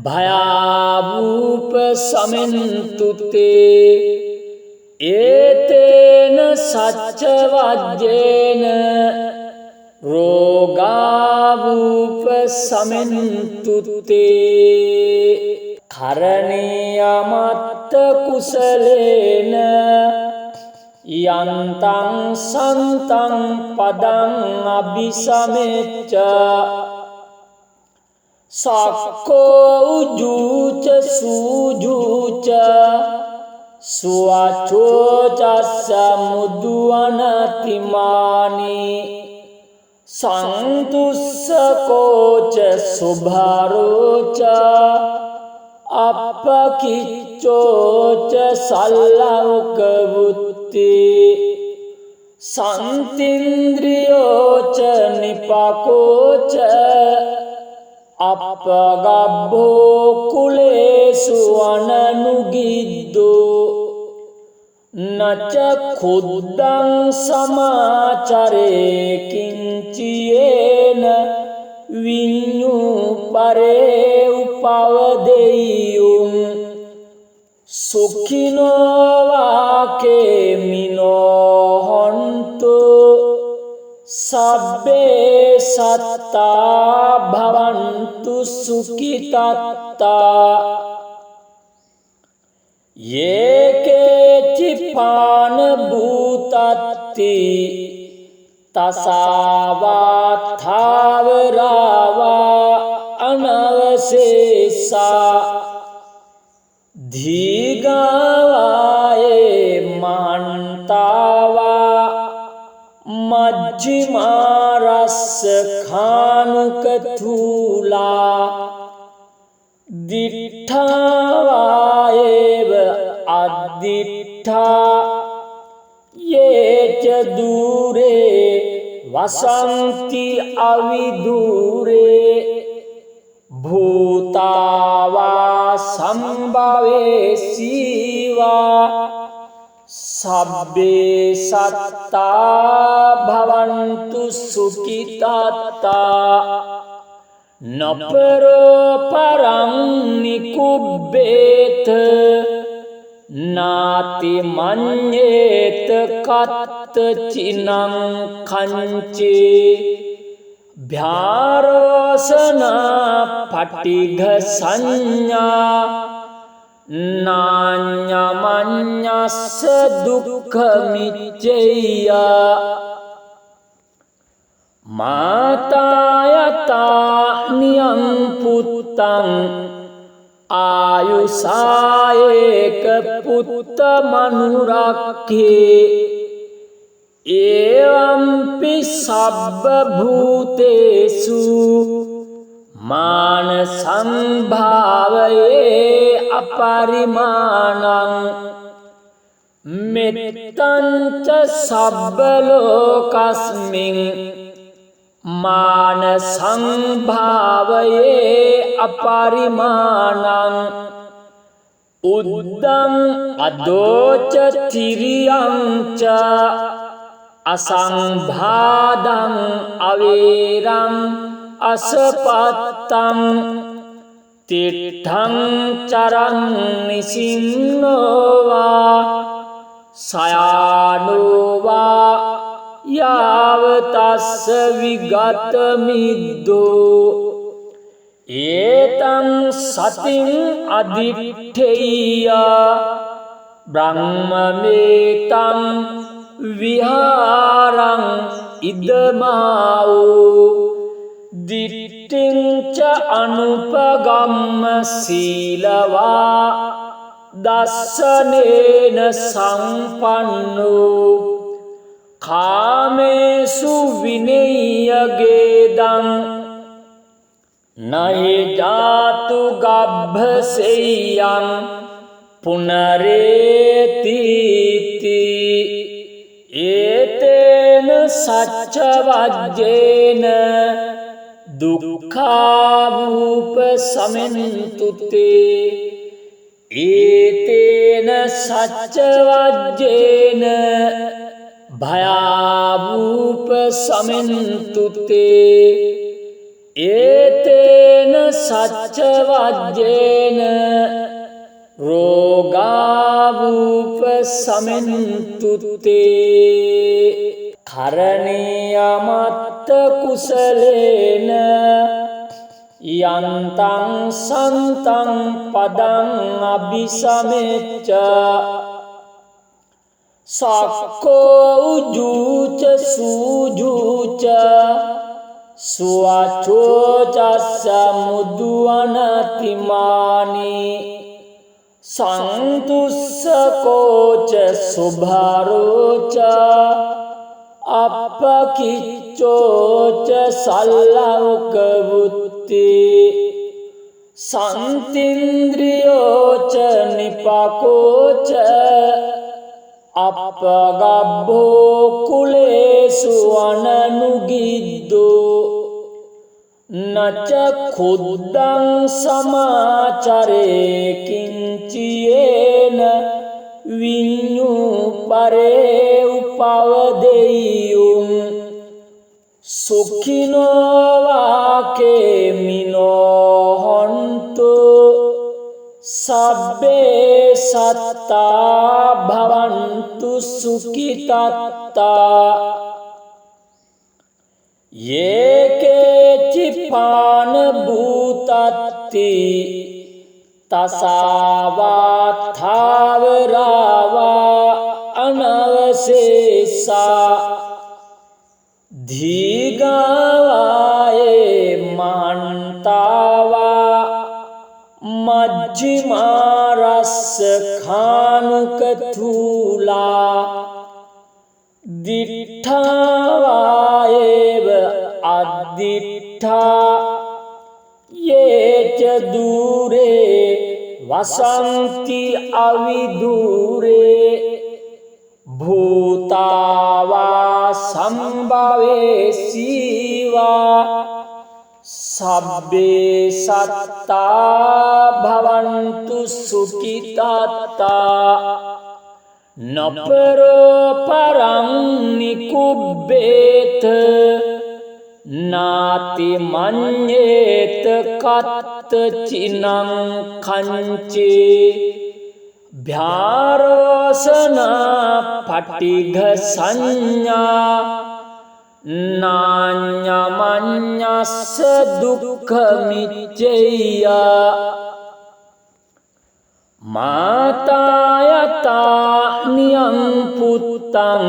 Speaker 1: භයාවූප සමෙන්තුතේ ඒතේන සච්ච වජ්ජේන රෝගාවූප සමෙන්තුතේ කරණීයමත්ත කුසලේන යන්තං සන්තං පදං අபிසමෙච්ච සක්කෝ උජුච සූජුච සුවචෝචස්ස මුදුවනතිමානි සන්තුස්සකෝච සුභාරෝච අපකිච්චෝච සල්ලෞකවුත්ති සන්තින්ද්‍රියෝච නිපකෝච අපගබ්බෝ කුලේසු අනනුගිද්දෝ නච කුද්දං සමාචරේ කිංචියේන විඤ්ඤු පරේ උපවදෙය්‍යුම් සුඛිනෝ වාකේමිනෝ හොන්තු සබ්බේ සත්තා භවන්තු සුඛිතත්තා යේකේචි පාන භූතත්ති තසාවා ථාවරාවා අනවශේෂා දීගාවායේ මහන්තාවා මජ්ජිමාරස්ස ખાනුකතුලා දිඨාවායේව අද්දිඨා යේච දූරේ වසන්ති අවිදූරේ භූතාවා සම්භවේ සීවා සබ්බේ සත්තා භවන්තු සුඛිතත්තා නපරෝ පරං නිකුබ්බේත නාති මඤ්ඤේත කත්ත චිනං කංචේ භ්‍යාරෝසනා පටිඝ සංඥා නාඤ්ඤමඤ්ඤස්ස දුක්ඛ මිච්ඡේය මාතායතා නියං පුත්තං ආයුසායේක පුත්ත මනුරක්ඛේ එවම්පි සබ්බ භූතේසු මාන සංභාවයේ අපරිමාණං මෙත්තං ච සබ්බ ලෝකස්මින් මාන සංභාවයේ අපරිමාණං උද්දං අදෝච තිරියං ච අසංභාදං අවේරං අසපත්තං තිට්ඨං චරං නිසින්නෝවා සයානෝවා යාවතස්ස විගත මිද්දෝ ඒතං සතින් අදිට්ඨේය බ්‍රහ්මමේතං විහාරං ඉදමාවෝ දිට්ඨිං ච අනුපගම්ම සීලවා දස්සනේන සම්පන්නෝ කාමේසු විනය්‍යගේදං නහි ජාතු ගබ්භසෙය්‍යං පුනරේතිති ඒතේන සච්ච වජ්ජේන දුක්ඛාවූප සමෙන්තුතේ ඒතේන සච්ච වජ්ජේන භයාවූප සමෙන්තුතේ ඒතේන සච්ච වජ්ජේන රෝගාවූප සමෙන්තුතේ කරණීයමත්ත කුසලේන යන්තං සන්තං පදං අபிසමෙච්ච සක්කෝ උජුච සූජුච සුවචෝචස්ස මුදුවනතිමානි සන්තුස්සකෝච සුභාරෝච අපකිච්චෝච සල්ලෞකවුත්ති සන්තින්ද්‍රියෝ ච නිපකෝ ච අපගබ්බෝ කුලේසු අනනුගිද්දෝ නච කුද්දං සමාචරේ කිංචියේන විඤ්ඤු පරේ උපවදෙය්‍යුම් සුඛිනෝ වාකේ මිනෝ හොන්තු සබ්බේ සත්තා භවන්තු සුඛිතත්තා යේකේචි පාන භූතත්ති තසාවා ථාවරාවා අනවශේෂා දීගාවායේ මහන්තාවා මජ්ජිමාරස්ස ખાනුකතුලා දිඨාවායේව අද්දිඨා යේච දූරේ වසන්ති අවිදූරේ භූතාවා සම්භවේ සීවා සබ්බේ සත්තා භවන්තු සුඛිතත්තා නපරෝ පරං නිකුබ්බේත නාති මඤ්ඤේත කත්ත චිනං කංචේ භ්‍යාරෝසනා පටිඝ සංඥා නාඤ්ඤමඤ්ඤස්ස දුක්ඛ මිච්ඡේය මාතායතා නියං පුත්තං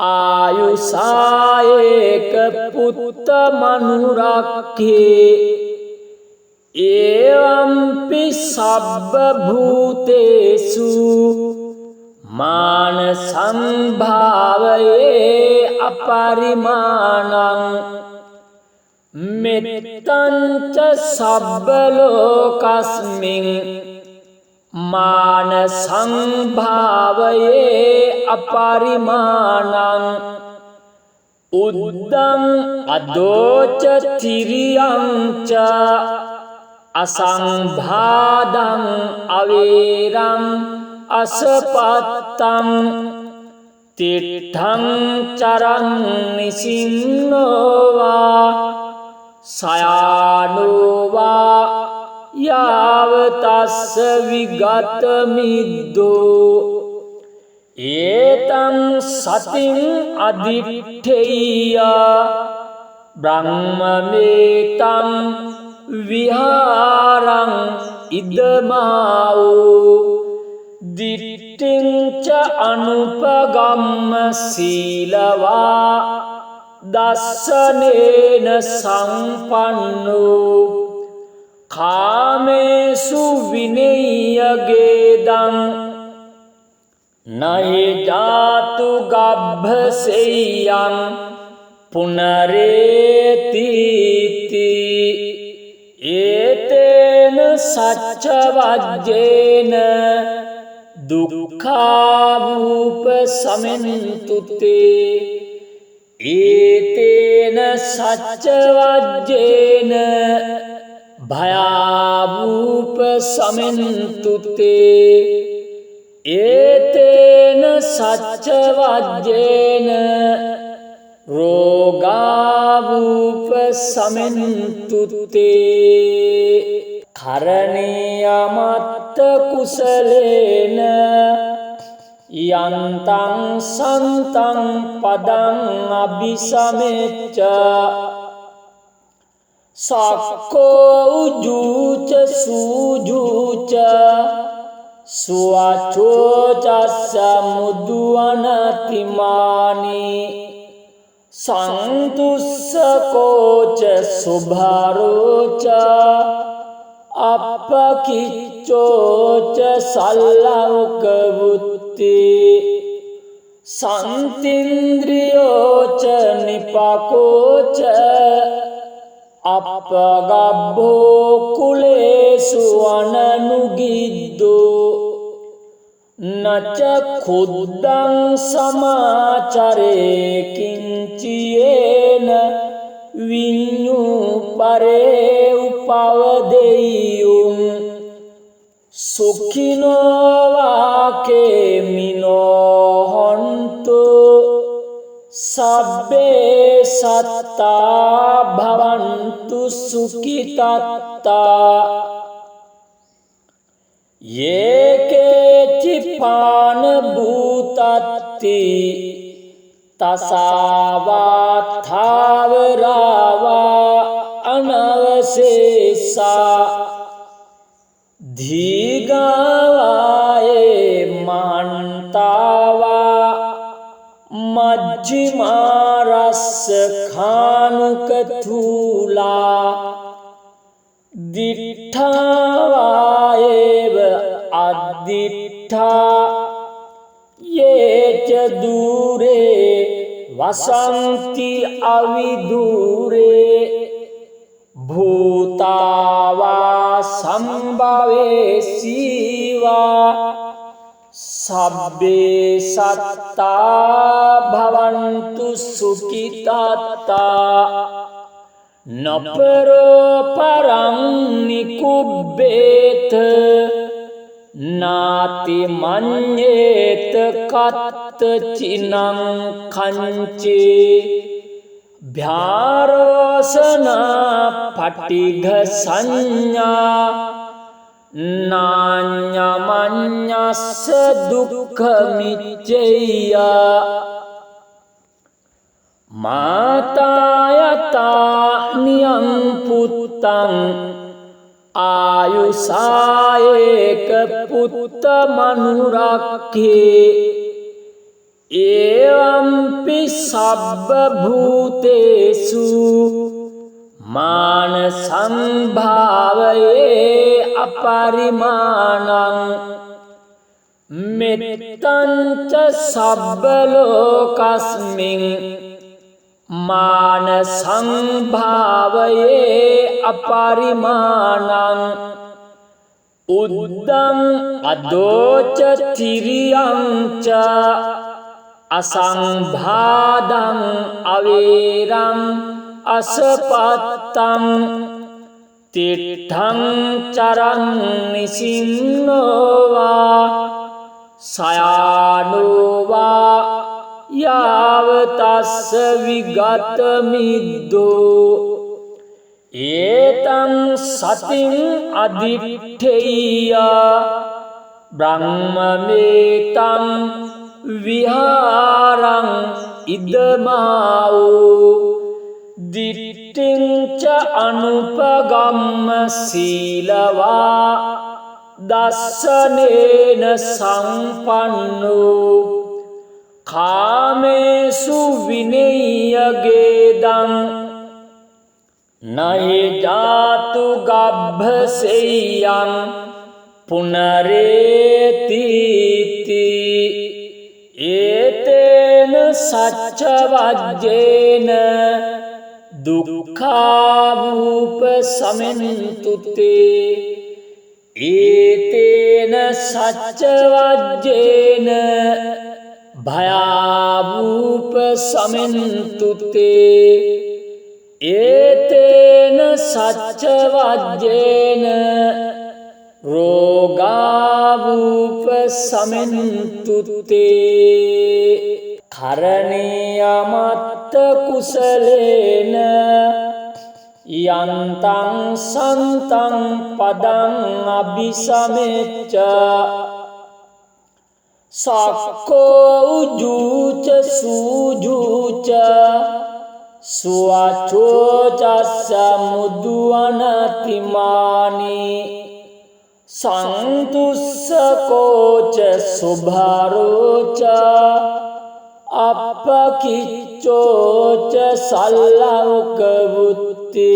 Speaker 1: ආයුසායේක පුත්ත මනුරක්ඛේ එවම්පි සබ්බ භූතේසු මාන සම්භාවයේ අපරිමාණං මෙත්තංච සබ්බ ලෝකස්මින් මාන සංභාවයේ අපරිමාණං උද්දං අදෝච තිරියං ච අසංභාදං අවේරං අසපත්තං තිට්ඨං චරං නිසින්නෝවා සයානෝවා යාවතස්ස විගත මිද්දෝ ඒතං සතින් අදිට්ඨේය බ්‍රහ්මමේතං විහාරං ඉදමාවෝ දිට්ඨිංච අනුපගම්ම සීලවා දස්සනේන සම්පන්නෝ කාමේසු විනය්‍යගේදං නහි ජාතු ගබ්භසෙය්‍යං පුනරේතිති ඒතේන සච්ච වජ්ජේන දුක්ඛාවූප සමෙන්තුතේ ඒතේන සච්ච වජ්ජේන භයාවූප සමෙන්තුතේ ඒතේන සච්ච වජ්ජේන රෝගාවූප සමෙන්තුතේ කරණීයමත්ත කුසලේන යන්තං සන්තං පදං අபிසමෙච්ච සක්කෝ උජුච සූජුච සුවචෝචස්ස මුදුවනතිමානි සන්තුස්සකෝච සුභාරෝච අපකිච්චෝච සල්ලෞක වුත්ති සන්තින්ද්‍රියෝච නිපකෝච අපගබ්බෝ කුලේසු අනනුගිද්දෝ නච කුද්දං සමාචරේ කිංචියේන විඤ්ඤු පරේ උපවදෙය්‍යුම් සුඛිනෝ වාකේ මිනෝ හොන්තු සබ්බේ සත්තා භවන්තු සුඛිතත්තා යේකේචි පාන භූතත්ති තසාවා ථාවරාවා අනවශේෂා දීගාවායේ මහන්තාවා මජ්ජිමාරස්ස ખાනුකතුලා දිඨාවායේව අද්දිඨා යේච දූරේ වසන්ති අවිදූරේ භූතාවා සම්භවේ සීවා සබ්බේ සත්තා භවන්තු සුඛිතත්තා නපරෝ පරං නිකුබ්බේත නාති මඤ්ඤේත කත්ත චිනං කංචේ භ්‍යාරෝසනා පටිඝ සංඥා නාඤ්ඤමඤ්ඤස්ස දුක්ඛ මිච්ඡය මාතායතා නියං පුත්තං ආයුසායේක පුත්ත මනුරක්ඛේ එවම්පි සබ්බ භූතේසු මාන සම්භාවයේ අපරිමාණං මෙත්තං ච සබ්බ ලෝකස්මින් මාන සංභාවයේ අපරිමාණං උද්දං අදෝච තිරියං ච අසංභාදං අවේරං අසපත්තං තිට්ඨං චරං නිසින්නෝවා සයානෝවා යාවතස්ස විගත මිද්දෝ ඒතං සතින් අදිට්ඨේය බ්‍රහ්මමේතං විහාරං ඉදමාවෝ දිට්ඨිං ච අනුපගම්ම සීලවා දස්සනේන සම්පන්නෝ කාමේසු විනය්‍යගේදං නහි ජාතු ගබ්භසෙය්‍යං පුනරේතිති ඒතේන සච්ච වජ්ජේන දුක්ඛාවූප සමෙන්තුතේ ඒතේන සච්ච වජ්ජේන භයාවූප සමෙන්තුතේ ඒතේන සච්ච වජ්ජේන රෝගාවූප සමෙන්තුතේ කරණීයමත්ත කුසලේන යන්තං සන්තං පදං අபிසමෙච්ච සක්කෝ උජුච සූජුච සුවචෝචස්ස මුදුවනතිමානි සන්තුස්සකෝච සුභාරෝච අපකිච්චෝච සල්ලවක වුත්ති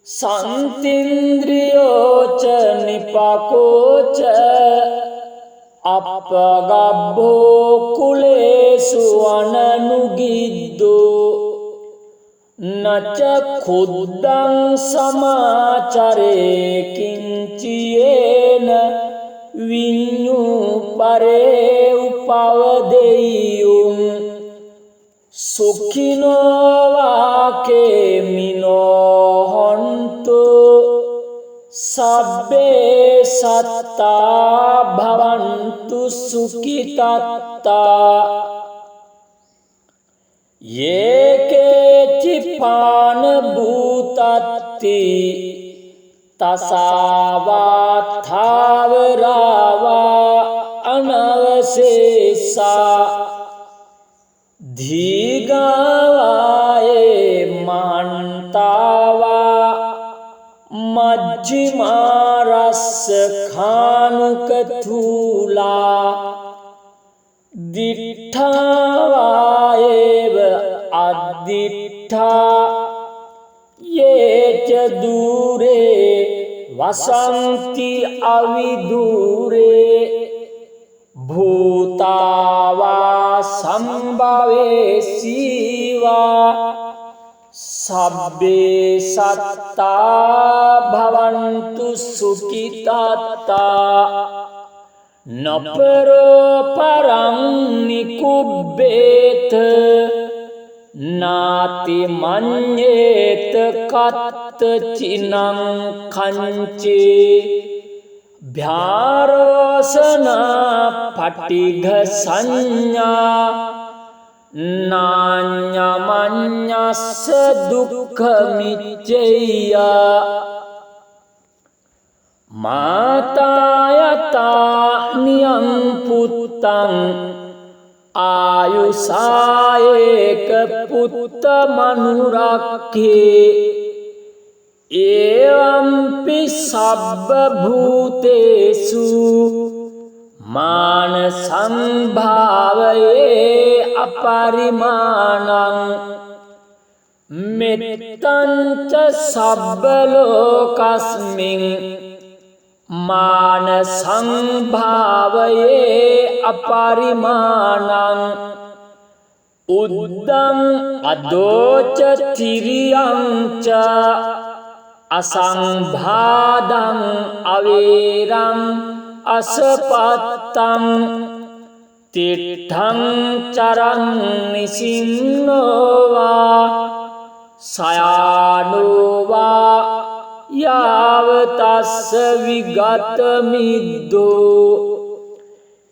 Speaker 1: සන්තින්ද්‍රියෝච නිපකෝච අපගබ්බෝ කුලේසු අනනුගිද්දෝ නච කුද්දං සමාචරේ කිංචියේන විඤ්ඤුපරේ උපවදෙය්‍යුම් සුඛිනෝ වාකේ මිනෝ හොන්තු සබ්බේ සත්තා භවන්තු සුඛිතත්තා යේකේචි පාන භූතත්ති තසාවා ථාවරාවා අනවශේෂා ධීගාවායේ මහන්තාවා මජ්ජිමාරස්ස ખાනුකතුලා දිඨාවායේව අද්දිඨා යේච දූරේ වසන්ති අවිදූරේ භූතාවා සම්භවේ සීවා සබ්බේ සත්තා භවන්තු සුඛිතාත්තා නපරෝ පරං නිකුබ්බේත නාති මඤ්ඤේත කත්ත චිනං කංචේ භ්‍යාරෝසනා පටිඝ සංඥා නාඤ්ඤමඤ්ඤස්ස දුක්ඛ මිච්ඡේය මාතායතා නියං පුත්තං ආයුසායේක පුත්ත මනුරක්ඛේ එවම්පි සබ්බ භූතේසු මාන සම්භාවයේ අපරිමාණං මෙත්තං ච සබ්බ ලෝකස්මින් මාන සංභාවයේ අපරිමාණං උද්දං අදෝච තිරියං ච අසංභාදං අවේරං අසපත්තං තිට්ඨං චරං නිසින්නෝවා සයානෝවා යාවතස්ස විගත මිද්දෝ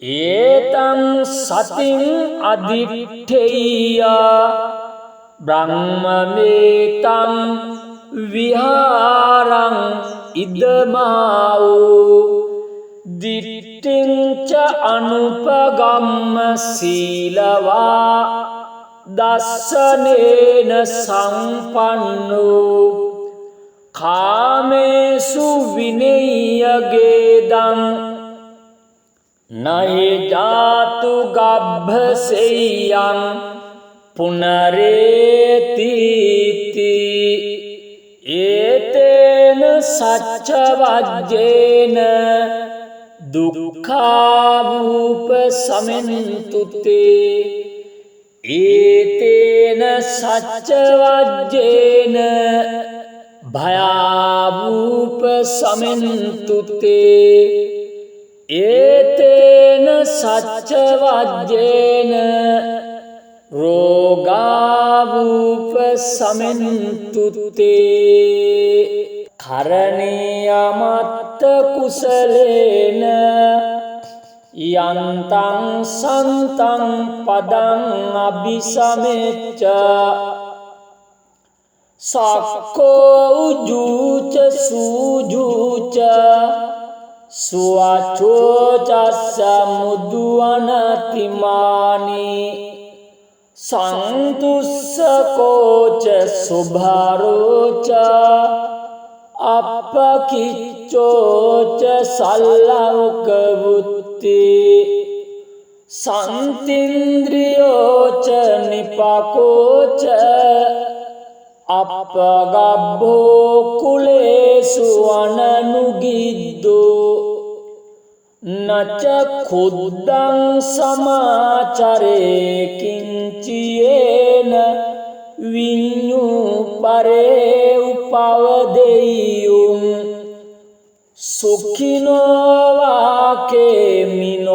Speaker 1: ඒතං සතින් අදිට්ඨේය බ්‍රහ්මමේතං විහාරං ඉදමාවෝ දිට්ඨිං ච අනුපගම්ම සීලවා දස්සනේන සම්පන්නෝ කාමේසු විනය්‍යගේදං නහි ජාතු ගබ්භසෙය්‍යං පුනරේතිති ඒතේන සච්ච වජ්ජේන දුක්ඛාවූප සමෙන්තුතේ ඒතේන සච්ච වජ්ජේන භයාවූප සමෙන්තුතේ ඒතේන සච්ච වජ්ජේන රෝගාවූප සමෙන්තුතේ කරණීයමත්ත කුසලේන යන්තං සන්තං පදං අபிසමෙච්ච සක්කෝ උජුච සූජුච සුවචෝචස්ස මුදුවනතිමානි සන්තුස්සකෝච සුභාරෝච අපකිච්චෝච සල්ලවකවුත්ති සන්තින්ද්‍රියෝච නිපකෝච අපගබ්බෝ කුලේසු අනනුගිද්දෝ නච කුද්දං සමාචරේ කිංචියේන විඤ්ඤු දරේ උපවදෙයියුම් සුඛිනෝවාකේ මිනෝහොන්තු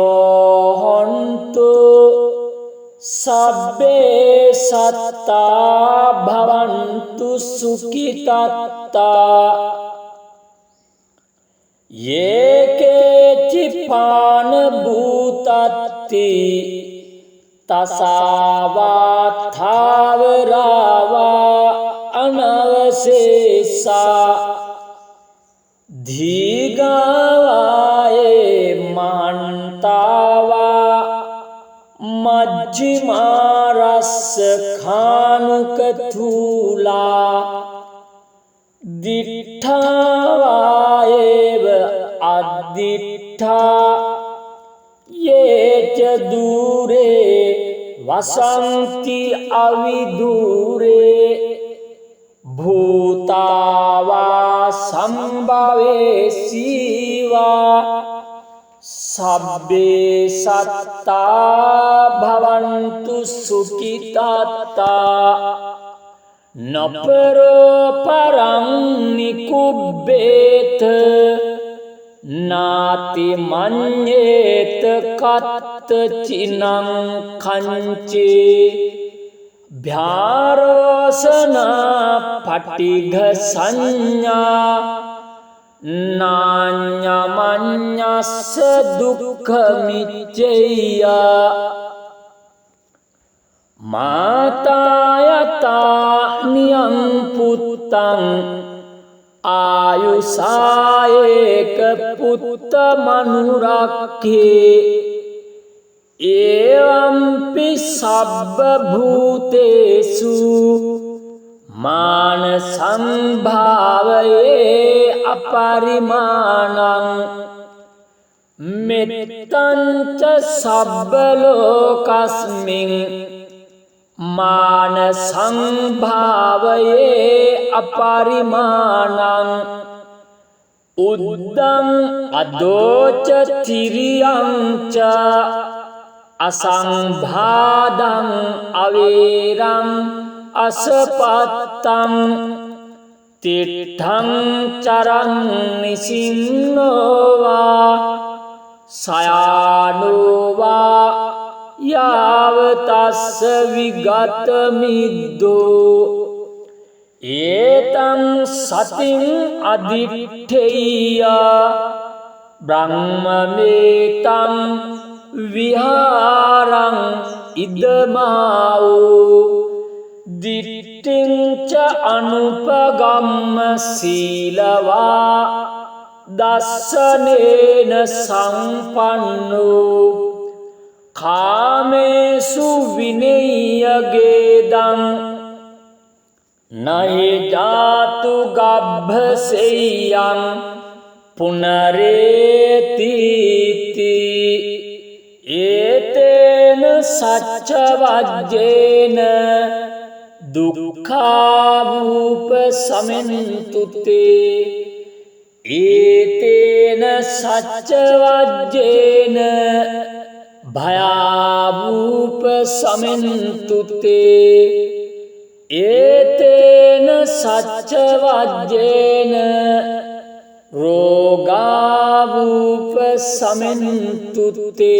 Speaker 1: සබ්බේ සත්තා භවන්තු සුඛිතත්තා යේකේචි පාන භූතත්ති තසාවා ථාවරාවා අනවශේෂා ධීගාවායේ මහන්තාවා මජ්ජිමාරස්ස ખાනුකතුලා දිඨාවායේව අද්දිඨා යේච දූරේ වසන්ති අවිදූරේ භූතාවා සම්භවේසීවා සබ්බේ සත්තා භවන්තු සුඛිතත්තා නපරෝ පරං නිකුබ්බේත නාති මඤ්ඤේත කත්ත චිනං කංචේ භ්‍යාරෝසනා පටිඝ සංඥා නාඤ්ඤමඤ්ඤස්ස දුක්ඛ මිච්ඡේය මාතායතා නියං පුත්තං ආයුසායේක පුත්ත මනුරක්ඛේ එවම්පි සබ්බ භූතේසු මාන සම්භාවයේ අපරිමාණං මෙත්තං ච සබ්බ ලෝකස්මින් මාන සංභාවයේ අපරිමාණං උද්දං අදෝච තිරියං ච අසංභාදං අවේරං අසපත්තං තිට්ඨං චරං නිසින්නෝවා සයානෝවා යාවතස්ස විගත මිද්දෝ ඒතං සතින් අදිට්ඨේය බ්‍රහ්මමේතං විහාරං ඉදමාවෝ දිට්ඨිං ච අනුපගම්ම සීලවා දස්සනේන සම්පන්නෝ කාමේසු විනය්‍යගේදං නහි ජාතු ගබ්භසෙය්‍යං පුනරේතිති ඒතේන සච්ච වජ්ජේන දුක්ඛාවූප සමෙන්තුතේ ඒතේන සච්ච වජ්ජේන භයාවූප සමෙන්තුතේ ඒතේන සච්ච වජ්ජේන රෝගාවූප සමෙන්තුතේ